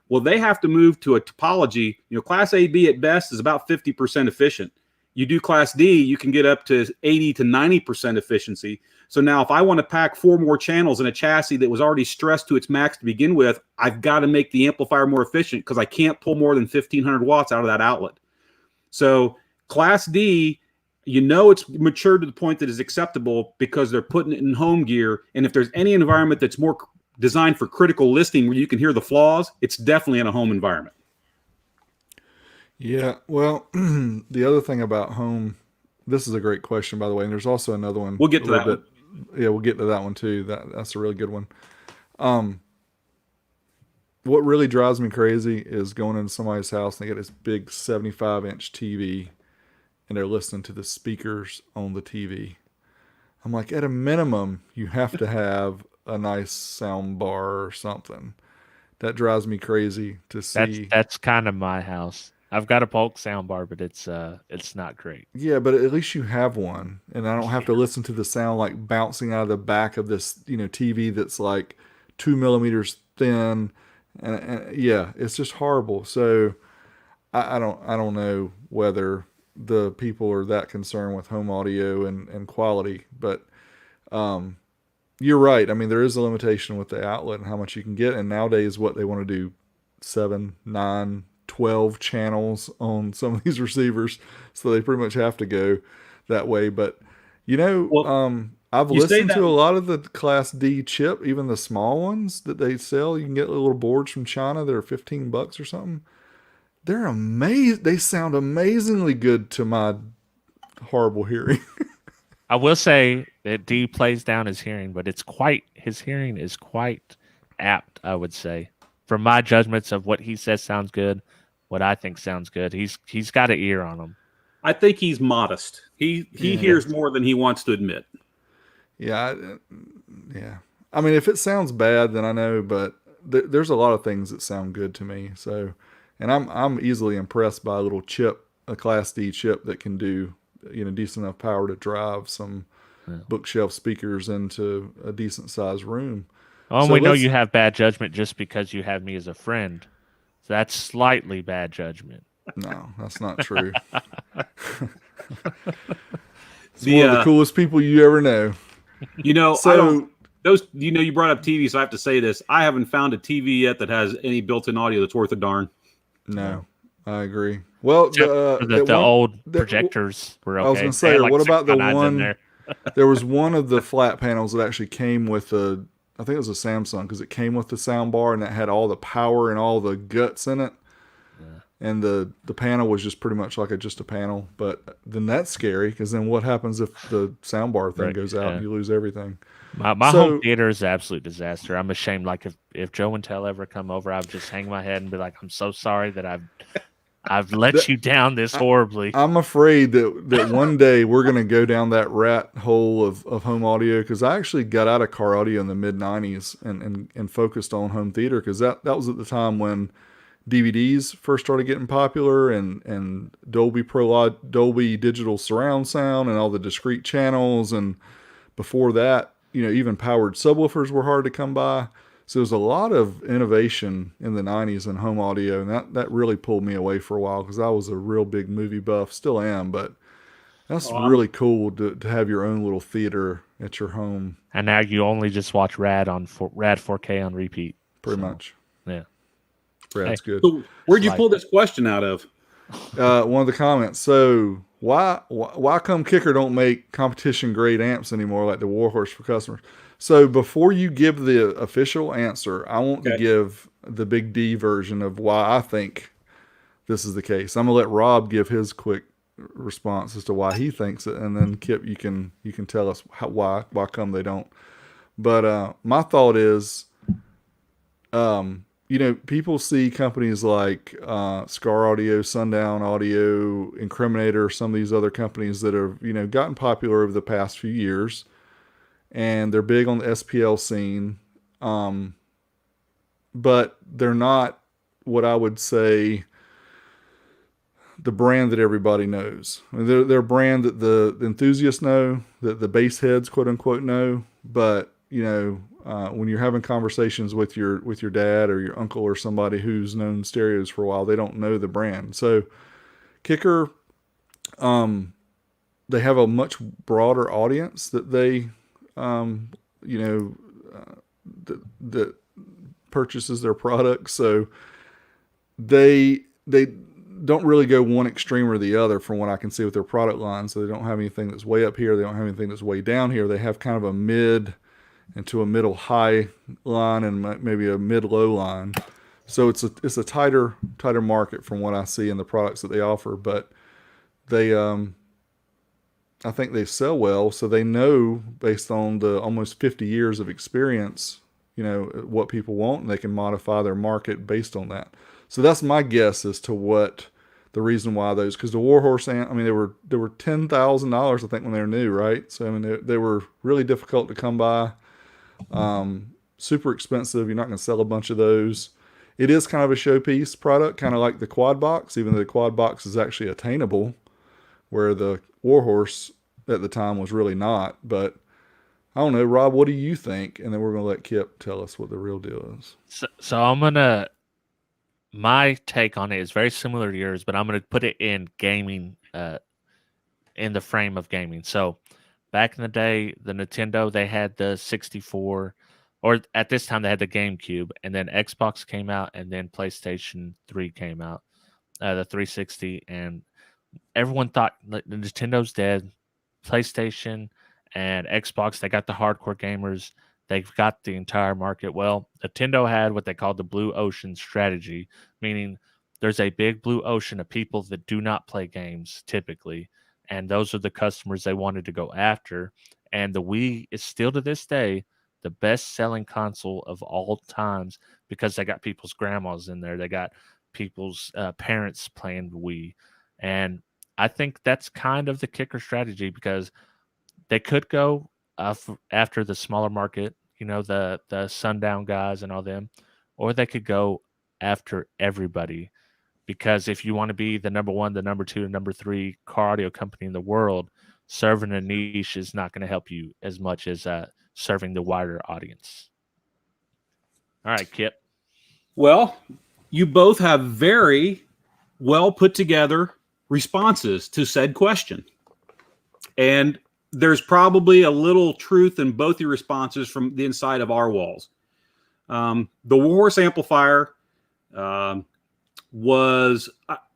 Well, they have to move to a topology. Class AB at best is about 50% efficient. You do Class D, you can get up to 80 to 90% efficiency. So now if I want to pack 4 more channels in a chassis that was already stressed to its max to begin with, I've got to make the amplifier more efficient because I can't pull more than 1,500 watts out of that outlet. So Class D, it's matured to the point that is acceptable because they're putting it in home gear. And if there's any environment that's more designed for critical listening where you can hear the flaws, it's definitely in a home environment. Yeah, well, the other thing about home, this is a great question, by the way, and there's also another one. We'll get to that one. Yeah, we'll get to that one too. That's a really good one. What really drives me crazy is going into somebody's house and they get this big 75-inch TV and they're listening to the speakers on the TV. I'm like, at a minimum, you have to have a nice sound bar or something. That drives me crazy to see. That's kind of my house. I've got a Polk sound bar, but it's not great. Yeah, but at least you have one, and I don't have to listen to the sound like bouncing out of the back of this, TV that's like 2 millimeters thin, and yeah, it's just horrible. So I don't know whether the people are that concerned with home audio and quality, but you're right. I mean, there is a limitation with the outlet and how much you can get, and nowadays what they want to do, 7, 9, 12 channels on some of these receivers, so they pretty much have to go that way. But I've listened to a lot of the Class D chip, even the small ones that they sell. You can get little boards from China that are $15 or something. They're amazing. They sound amazingly good to my horrible hearing. I will say that D plays down his hearing, but his hearing is quite apt, I would say. From my judgments of what he says sounds good, what I think sounds good, he's got an ear on him. I think he's modest. He hears more than he wants to admit. Yeah. I mean, if it sounds bad, then I know, but there's a lot of things that sound good to me. So, and I'm easily impressed by a little chip a Class D chip that can do decent enough power to drive some bookshelf speakers into a decent sized room. Oh, and So we know you have bad judgment just because you have me as a friend. So that's slightly bad judgment. No, that's not true. It's one of the coolest people you ever know. You brought up TV, so I have to say this. I haven't found a TV yet that has any built-in audio that's worth a darn. No, I agree. Well, the old projectors were okay. I was going to say, what about the one? There? There was one of the flat panels that actually came with I think it was a Samsung, because it came with the sound bar and it had all the power and all the guts in it. Yeah. And the panel was just pretty much like just a panel. But then that's scary, because then what happens if the sound bar thing goes out and you lose everything? My home theater is an absolute disaster. I'm ashamed. Like if Joe and Tell ever come over, I would just hang my head and be like, I'm so sorry that I've let you down this horribly. I'm afraid that one day we're going to go down that rat hole of home audio, because I actually got out of car audio in the mid-90s and focused on home theater, because that was at the time when DVDs first started getting popular, and Dolby digital surround sound and all the discrete channels. And before that, even powered subwoofers were hard to come by. So there's a lot of innovation in the 90s in home audio, and that really pulled me away for a while, because I was a real big movie buff, still am, but that's really cool to have your own little theater at your home. And now you only just watch Rad 4K on repeat. Pretty much. Yeah. Rad's good. So where'd you pull this question out of? One of the comments. So why come Kicker don't make competition grade amps anymore like the Warhorse for customers? So before you give the official answer, I want to give the Big D version of why I think this is the case. I'm gonna let Rob give his quick response as to why he thinks it, and then Kip, you can tell us why come they don't. But my thought is, people see companies like Scar Audio, Sundown Audio, Incriminator, some of these other companies that have gotten popular over the past few years. And they're big on the SPL scene, but they're not what I would say the brand that everybody knows. I mean, they're a brand that the enthusiasts know, that the bass heads, quote unquote, know. But when you're having conversations with your dad or your uncle or somebody who's known stereos for a while, they don't know the brand. So Kicker, they have a much broader audience that they that purchases their products. So they don't really go one extreme or the other from what I can see with their product line. So they don't have anything that's way up here. They don't have anything that's way down here. They have kind of a mid into a middle high line and maybe a mid low line. So it's a tighter market from what I see in the products that they offer, but they, I think they sell well, so they know based on the almost 50 years of experience, what people want, and they can modify their market based on that. So that's my guess as to what the reason why those, because the Warhorse amp, I mean, they were $10,000, I think, when they were new, right? So I mean, they were really difficult to come by, super expensive. You're not going to sell a bunch of those. It is kind of a showpiece product, kind of like the Quad Box, even though the Quad Box is actually attainable, where the Warhorse at the time was really not. But I don't know, Rob, what do you think? And then we're going to let Kip tell us what the real deal is. So my take on it is very similar to yours, but I'm going to put it in gaming, in the frame of gaming. So back in the day, the Nintendo, they had the 64, or at this time they had the GameCube, and then Xbox came out, and then PlayStation 3 came out, the 360, and everyone thought the Nintendo's dead. PlayStation and Xbox, they got the hardcore gamers. They've got the entire market. Well, Nintendo had what they called the blue ocean strategy, meaning there's a big blue ocean of people that do not play games typically, and those are the customers they wanted to go after. And the Wii is still to this day the best-selling console of all times because they got people's grandmas in there. They got people's parents playing Wii. And I think that's kind of the Kicker strategy, because they could go after the smaller market, the Sundown guys and all them, or they could go after everybody. because if you want to be the number one, the number two, and number three car audio company in the world, serving a niche is not going to help you as much as serving the wider audience. All right, Kip. Well, you both have very well put together responses to said question. And there's probably a little truth in both your responses from the inside of our walls. The Warhorse amplifier was,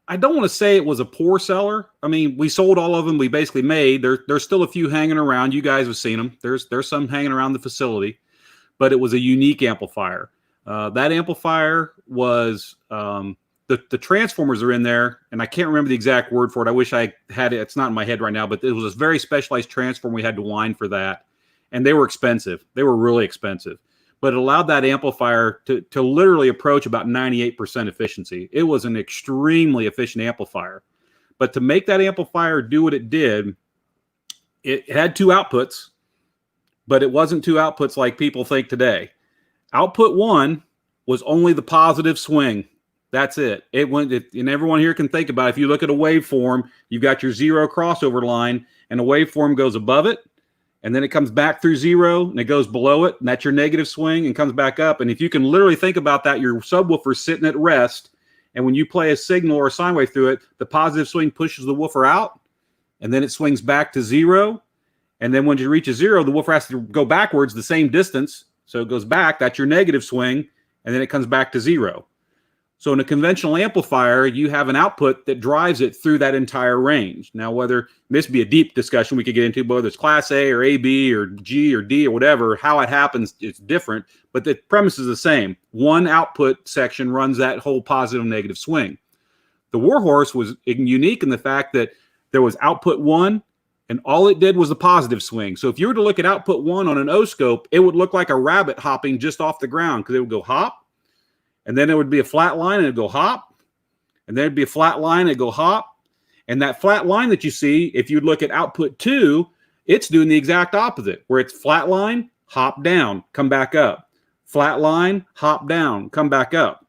I don't want to say it was a poor seller. I mean, we sold all of them we basically made. There's still a few hanging around. You guys have seen them. There's some hanging around the facility, but it was a unique amplifier. That amplifier was, the transformers are in there, and I can't remember the exact word for it. I wish I had it. It's not in my head right now, but it was a very specialized transformer we had to wind for that. And they were expensive. They were really expensive. But it allowed that amplifier to literally approach about 98% efficiency. It was an extremely efficient amplifier. But to make that amplifier do what it did, it had two outputs, but it wasn't two outputs like people think today. Output one was only the positive swing. That's it. And everyone here can think about it. If you look at a waveform, you've got your zero crossover line, and a waveform goes above it, and then it comes back through zero, and it goes below it, and that's your negative swing, and comes back up. And if you can literally think about that, your subwoofer's sitting at rest, and when you play a signal or a sine wave through it, the positive swing pushes the woofer out, and then it swings back to zero. And then when you reach a zero, the woofer has to go backwards the same distance. So it goes back. That's your negative swing, and then it comes back to zero. So in a conventional amplifier, you have an output that drives it through that entire range. Now, whether this be a deep discussion we could get into, whether it's Class A or AB or G or D or whatever, how it happens, it's different. But the premise is the same. One output section runs that whole positive and negative swing. The Warhorse was unique in the fact that there was output one, and all it did was the positive swing. So if you were to look at output one on an O-scope, it would look like a rabbit hopping just off the ground, because it would go hop, and then there would be a flat line and it'd go hop, and then it'd be a flat line and it'd go hop. And that flat line that you see, if you look at output two, it's doing the exact opposite, where it's flat line, hop down, come back up. Flat line, hop down, come back up.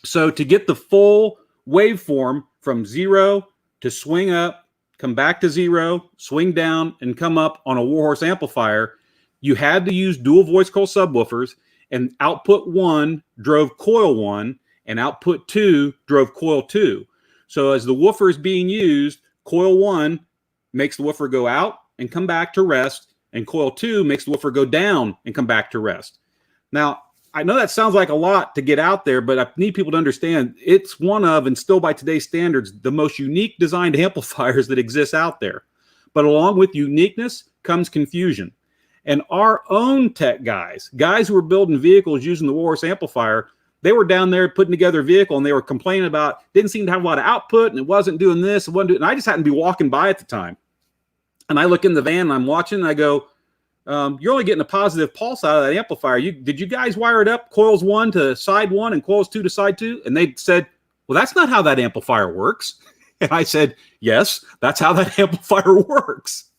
So to get the full waveform from zero to swing up, come back to zero, swing down, and come up on a Warhorse amplifier, you had to use dual voice coil subwoofers, and output one drove coil one, and output two drove coil two. So as the woofer is being used, coil one makes the woofer go out and come back to rest, and coil two makes the woofer go down and come back to rest. Now, I know that sounds like a lot to get out there, but I need people to understand it's one of, and still by today's standards, the most unique designed amplifiers that exists out there. But along with uniqueness comes confusion. And our own tech guys who were building vehicles using the Warhorse amplifier, they were down there putting together a vehicle, and they were complaining about, didn't seem to have a lot of output, and it wasn't doing this, it wasn't doing, and I just happened to be walking by at the time. And I look in the van, and I'm watching, and I go, you're only getting a positive pulse out of that amplifier. Did you guys wire it up, coils one to side one and coils two to side two? And they said, well, that's not how that amplifier works. And I said, yes, that's how that amplifier works.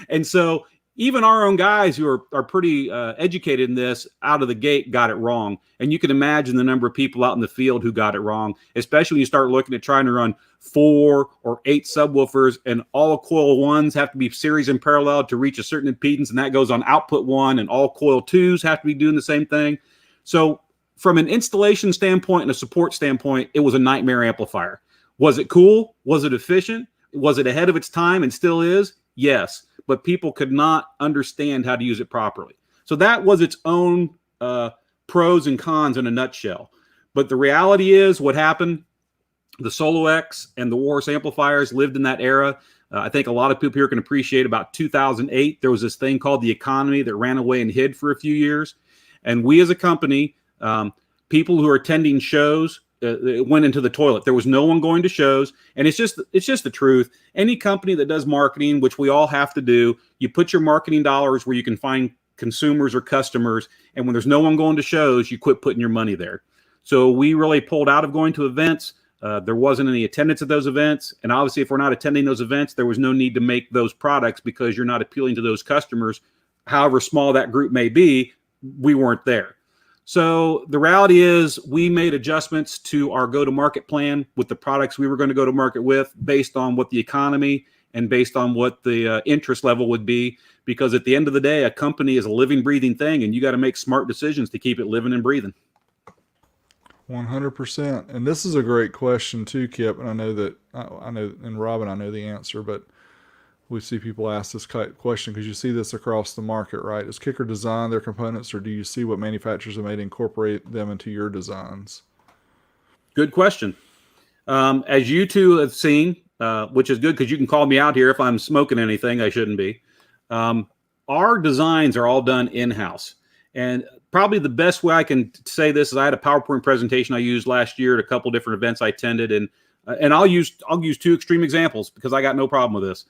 And so even our own guys who are pretty educated in this out of the gate got it wrong. And you can imagine the number of people out in the field who got it wrong, especially when you start looking at trying to run 4 or 8 subwoofers, and all coil ones have to be series and parallel to reach a certain impedance, and that goes on output one, and all coil twos have to be doing the same thing. So from an installation standpoint and a support standpoint, it was a nightmare amplifier. Was it cool? Was it efficient? Was it ahead of its time and still is? Yes, but people could not understand how to use it properly. So that was its own pros and cons in a nutshell. But the reality is what happened, the Solo X and the Warhorse amplifiers lived in that era. I think a lot of people here can appreciate about 2008, there was this thing called the economy that ran away and hid for a few years. And we as a company, people who are attending shows, it went into the toilet. There was no one going to shows. And it's just the truth. Any company that does marketing, which we all have to do, you put your marketing dollars where you can find consumers or customers. And when there's no one going to shows, you quit putting your money there. So we really pulled out of going to events. There wasn't any attendance at those events. And obviously, if we're not attending those events, there was no need to make those products because you're not appealing to those customers. However small that group may be, we weren't there. So the reality is we made adjustments to our go-to-market plan with the products we were going to go to market with based on what the economy and based on what the interest level would be. Because at the end of the day, a company is a living, breathing thing, and you got to make smart decisions to keep it living and breathing. 100%. And this is a great question too, Kip. And I know that I know, and Robin, I know the answer, but we see people ask this question because you see this across the market, right? Does Kicker design their components, or do you see what manufacturers have made and incorporate them into your designs? Good question. As you two have seen, which is good because you can call me out here if I'm smoking anything I shouldn't be. Our designs are all done in-house. And probably the best way I can say this is I had a PowerPoint presentation I used last year at a couple different events I attended, and I'll use two extreme examples because I got no problem with this.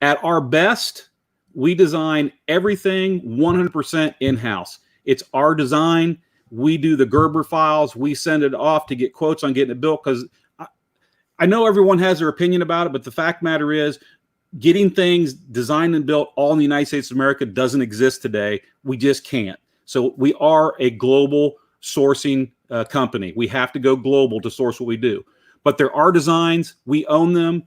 At our best, we design everything 100% in-house. It's our design. We do the Gerber files. We send it off to get quotes on getting it built because I know everyone has their opinion about it, but the fact matter is getting things designed and built all in the United States of America doesn't exist today. We just can't. So we are a global sourcing company. We have to go global to source what we do. But there are designs. We own them.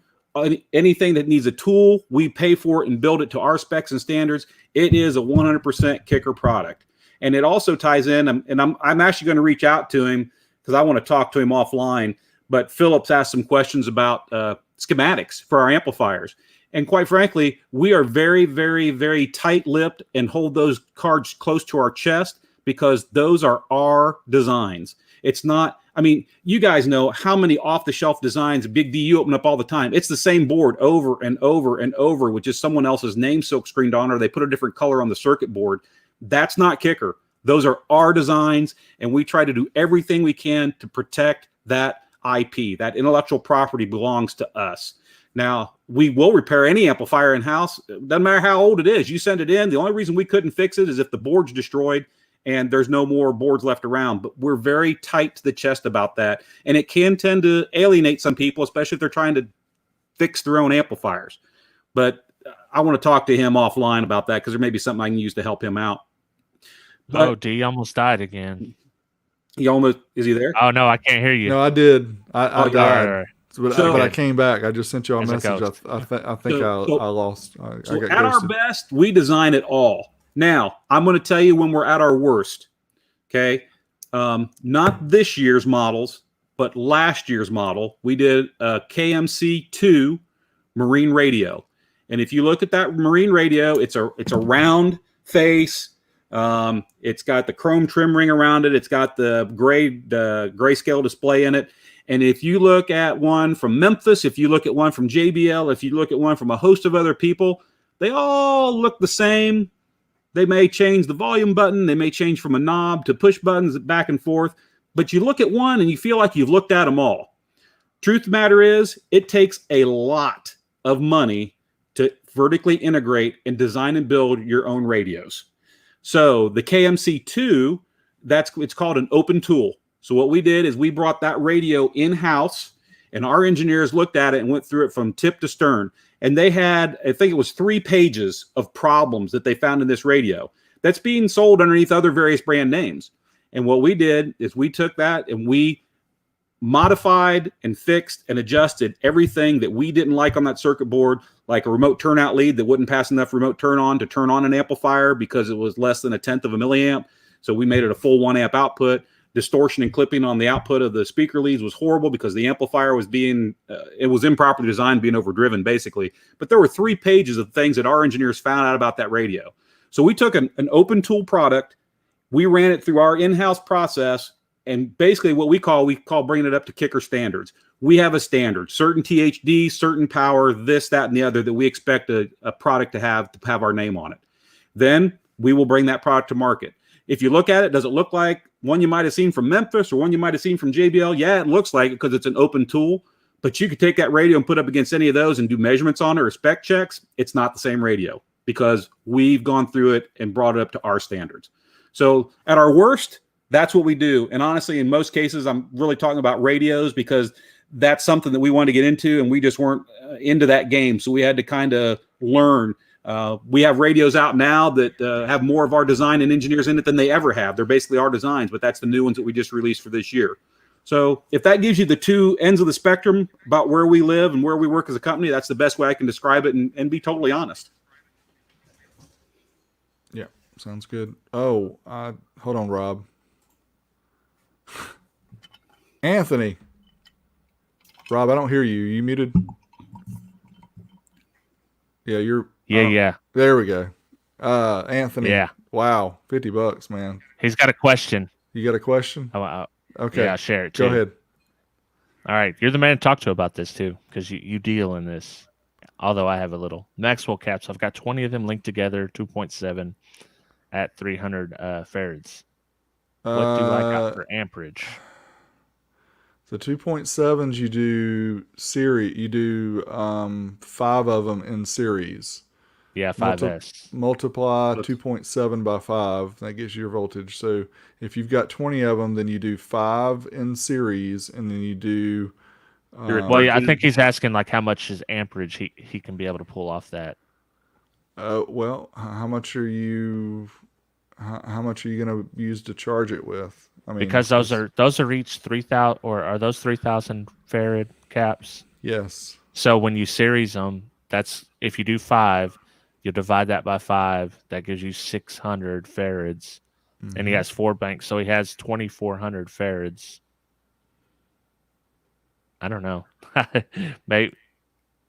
Anything that needs a tool, we pay for it and build it to our specs and standards. It is a 100% Kicker product. And it also ties in, and I'm actually going to reach out to him because I want to talk to him offline. But Phillips asked some questions about schematics for our amplifiers. And quite frankly, we are very, very, very tight-lipped and hold those cards close to our chest because those are our designs. It's not, I mean, you guys know how many off-the-shelf designs Big D you open up all the time. It's the same board over and over and over with just someone else's name silk screened on, or they put a different color on the circuit board. That's not Kicker. Those are our designs, and we try to do everything we can to protect that IP. That intellectual property belongs to us. Now, we will repair any amplifier in-house. Doesn't matter how old it is. You send it in. The only reason we couldn't fix it is if the board's destroyed and there's no more boards left around. But we're very tight to the chest about that. And it can tend to alienate some people, especially if they're trying to fix their own amplifiers. But I want to talk to him offline about that because there may be something I can use to help him out. But D almost died again. Is he there? Oh, no, I can't hear you. No, I did. I died. Right. But I came back. I just sent you a message. I think I lost. I got at our best, we design it all. Now, I'm going to tell you when we're at our worst. Okay, not this year's models, but last year's model. We did a KMC2 marine radio, and if you look at that marine radio, it's a round face. It's got the chrome trim ring around it. It's got the grayscale display in it. And if you look at one from Memphis, if you look at one from JBL, if you look at one from a host of other people, they all look the same. They may change the volume button. They may change from a knob to push buttons back and forth. But you look at one and you feel like you've looked at them all. Truth of the matter is, it takes a lot of money to vertically integrate and design and build your own radios. So the KMC2, it's called an open tool. So what we did is we brought that radio in-house, and our engineers looked at it and went through it from tip to stern. And they had, I think it was 3 pages of problems that they found in this radio that's being sold underneath other various brand names. And what we did is we took that and we modified and fixed and adjusted everything that we didn't like on that circuit board, like a remote turnout lead that wouldn't pass enough remote turn on to turn on an amplifier because it was less than 1/10 of a milliamp. So we made it a full 1 amp output. Distortion and clipping on the output of the speaker leads was horrible because the amplifier was it was improperly designed, being overdriven basically. But there were 3 pages of things that our engineers found out about that radio. So we took an open tool product, we ran it through our in-house process, and basically what we call bringing it up to Kicker standards. We have a standard, certain THD, certain power, this, that, and the other that we expect a product to have our name on it. Then we will bring that product to market. If you look at it, does it look like one you might have seen from Memphis or one you might have seen from JBL? Yeah, it looks like it because it's an open tool. But you could take that radio and put up against any of those and do measurements on it or spec checks. It's not the same radio because we've gone through it and brought it up to our standards. So at our worst, that's what we do. And honestly, in most cases, I'm really talking about radios because that's something that we wanted to get into and we just weren't into that game. So we had to kind of learn. We have radios out now that have more of our design and engineers in it than they ever have. They're basically our designs, but that's the new ones that we just released for this year. So if that gives you the two ends of the spectrum about where we live and where we work as a company, that's the best way I can describe it and be totally honest. Yeah, sounds good. Oh, hold on, Rob. Anthony. Rob, I don't hear you. You muted? Yeah, you're... Yeah. There we go. Anthony. Yeah. Wow, $50, man. He's got a question. You got a question? Okay. Yeah, I'll share it too. Go ahead. All right. You're the man to talk to about this too, because you deal in this. Although I have a little. Maxwell caps, I've got 20 of them linked together, 2.7 at 300 farads. What do I got for amperage? The 2.7s you do series. You do 5 of them in series. Yeah, 5S. Multiply 2.7 by 5. That gives you your voltage. So if you've got 20 of them, then you do 5 in series, and then you do... well, yeah, I think he's asking like how much is amperage he can be able to pull off that. Well, how much are you going to use to charge it with? I mean, because those are each 3,000, or are those 3,000 farad caps? Yes. So when you series them, that's if you do 5, you divide that by 5. That gives you 600 farads, and he has 4 banks, so he has 2,400 farads. I don't know. Maybe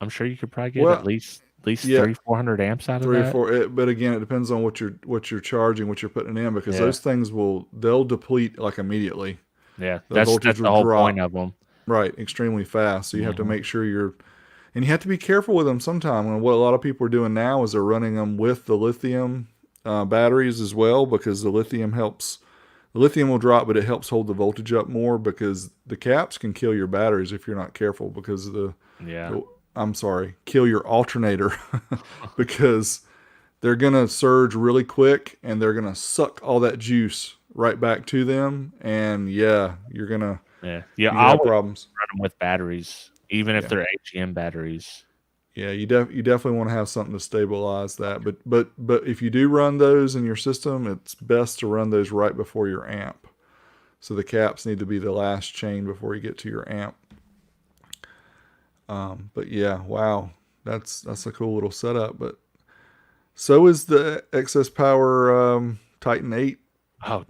I'm sure you could probably get at least 300-400 amps out of that. 3 or 4. But again, it depends on what you're charging, what you're putting in, because those things they'll deplete like immediately. Yeah, that's the whole point of them. Right, extremely fast. So you have to make sure and you have to be careful with them sometime. And what a lot of people are doing now is they're running them with the lithium batteries as well, because the lithium helps. The lithium will drop, but it helps hold the voltage up more, because the caps can kill your batteries if you're not careful, because kill your alternator because they're going to surge really quick and they're going to suck all that juice right back to them. And you're going to have problems. Run them with batteries, even if they're AGM batteries. Yeah, you definitely want to have something to stabilize that. But if you do run those in your system, it's best to run those right before your amp. So the caps need to be the last chain before you get to your amp. But yeah, wow, that's a cool little setup. But so is the excess power Titan 8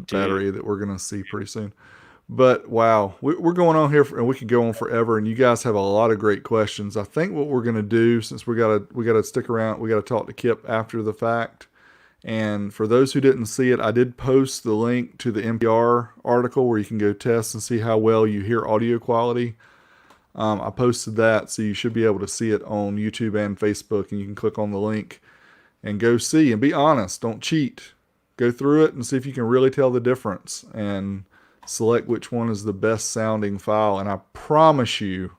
battery that we're gonna see pretty soon. But wow, we're going on here and we could go on forever. And you guys have a lot of great questions. I think what we're gonna do, since we gotta stick around, we gotta talk to Kip after the fact. And for those who didn't see it, I did post the link to the NPR article where you can go test and see how well you hear audio quality. I posted that, so you should be able to see it on YouTube and Facebook, and you can click on the link and go see and be honest. Don't cheat. Go through it and see if you can really tell the difference and select which one is the best sounding file. And I promise you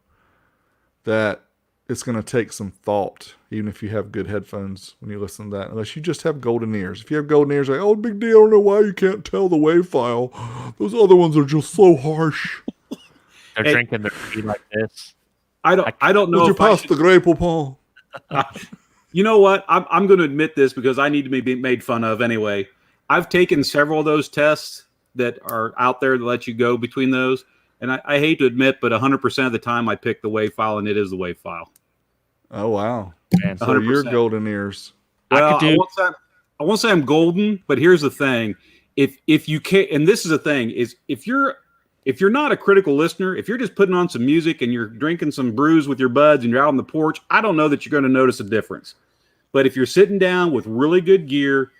that it's going to take some thought, even if you have good headphones when you listen to that, unless you just have golden ears. If you have golden ears, like, oh, big deal, I don't know why you can't tell the wave file. Those other ones are just so harsh. They're drinking their tea like this. I don't know. Would you pass the Gray Poupon? You know what? I'm going to admit this because I need to be made fun of anyway. I've taken several of those tests that are out there to let you go between those. And I hate to admit, but 100% of the time I pick the WAV file, and it is the WAV file. Oh, wow. Man, so you're golden ears. Well, I won't say I'm golden, but here's the thing. If you can't, and this is the thing, is if you're not a critical listener, if you're just putting on some music and you're drinking some brews with your buds and you're out on the porch, I don't know that you're going to notice a difference. But if you're sitting down with really good gear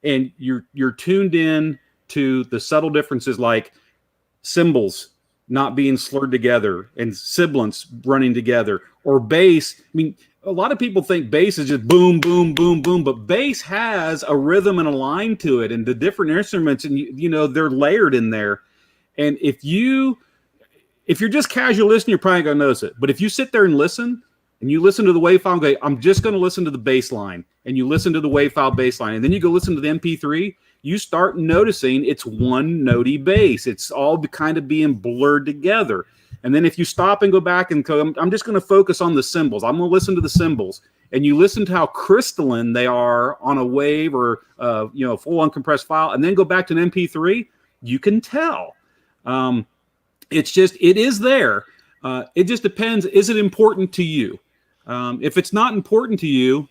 and you're tuned in to the subtle differences like cymbals not being slurred together and sibilants running together, or bass. I mean, a lot of people think bass is just boom, boom, boom, boom, but bass has a rhythm and a line to it, and the different instruments, and they're layered in there. And if you're just casual listening, you're probably going to notice it. But if you sit there and listen, and you listen to the wave file, and go, I'm just going to listen to the bass line, and you listen to the wave file bass line, and then you go listen to the MP3, you start noticing it's one notey bass. It's all kind of being blurred together. And then if you stop and go back and go, I'm just going to focus on the cymbals. I'm going to listen to the cymbals. and you listen to how crystalline they are on a wave or full uncompressed file, and then go back to an MP3, you can tell. It is there. It just depends. Is it important to you? If it's not important to you,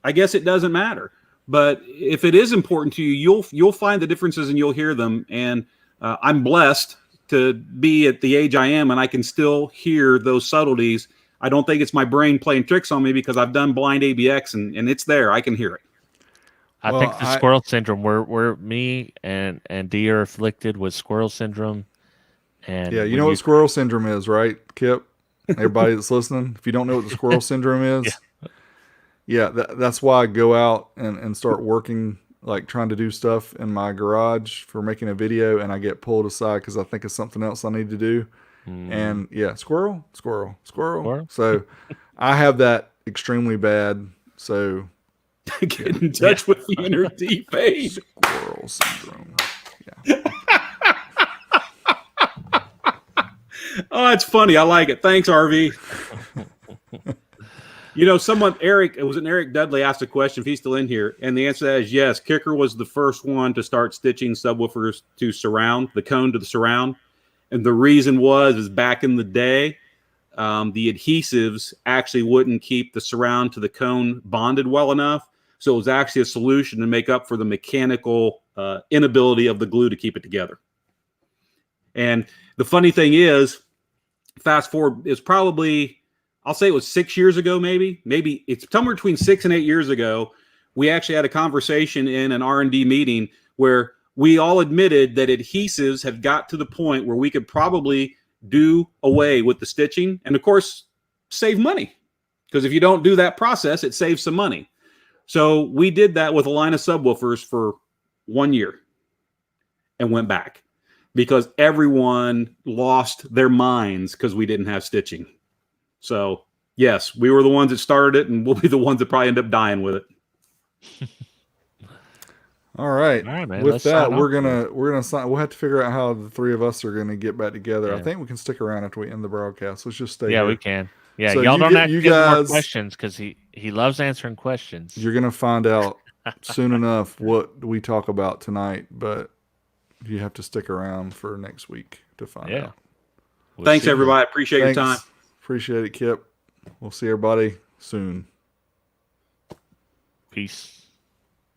I guess it doesn't matter. But if it is important to you, you'll find the differences and you'll hear them. And I'm blessed to be at the age I am, and I can still hear those subtleties. I don't think it's my brain playing tricks on me because I've done blind ABX and it's there. I can hear it. I think the squirrel syndrome, where me and Dee are afflicted with squirrel syndrome. And yeah, you know what squirrel syndrome is, right, Kip? Everybody that's listening, if you don't know what the squirrel syndrome is, that's why I go out and start working, like trying to do stuff in my garage for making a video, and I get pulled aside because I think of something else I need to do. And yeah, squirrel. So I have that extremely bad. So get in touch with the inner T-Face. Squirrel syndrome. Yeah. Oh, that's funny. I like it. Thanks, RV. Eric Dudley asked a question, if he's still in here, and the answer to that is yes. Kicker was the first one to start stitching subwoofers to surround, the cone to the surround. And the reason is back in the day, the adhesives actually wouldn't keep the surround to the cone bonded well enough. So it was actually a solution to make up for the mechanical inability of the glue to keep it together. And the funny thing is, fast forward, it's probably, I'll say it was 6 years ago, maybe it's somewhere between 6 and 8 years ago. We actually had a conversation in an R&D meeting where we all admitted that adhesives had got to the point where we could probably do away with the stitching and, of course, save money. Because if you don't do that process, it saves some money. So we did that with a line of subwoofers for 1 year and went back because everyone lost their minds because we didn't have stitching. So, yes, we were the ones that started it, and we'll be the ones that probably end up dying with it. All right, man. With that, we're gonna sign. We'll have to figure out how the three of us are gonna get back together. I think we can stick around after we end the broadcast. Let's just stay. Yeah, here. We can. Yeah, so y'all don't have to give more questions because he loves answering questions. You're gonna find out soon enough what we talk about tonight, but you have to stick around for next week to find out. Thanks, everybody. Appreciate your time. Appreciate it, Kip. We'll see everybody soon. Peace.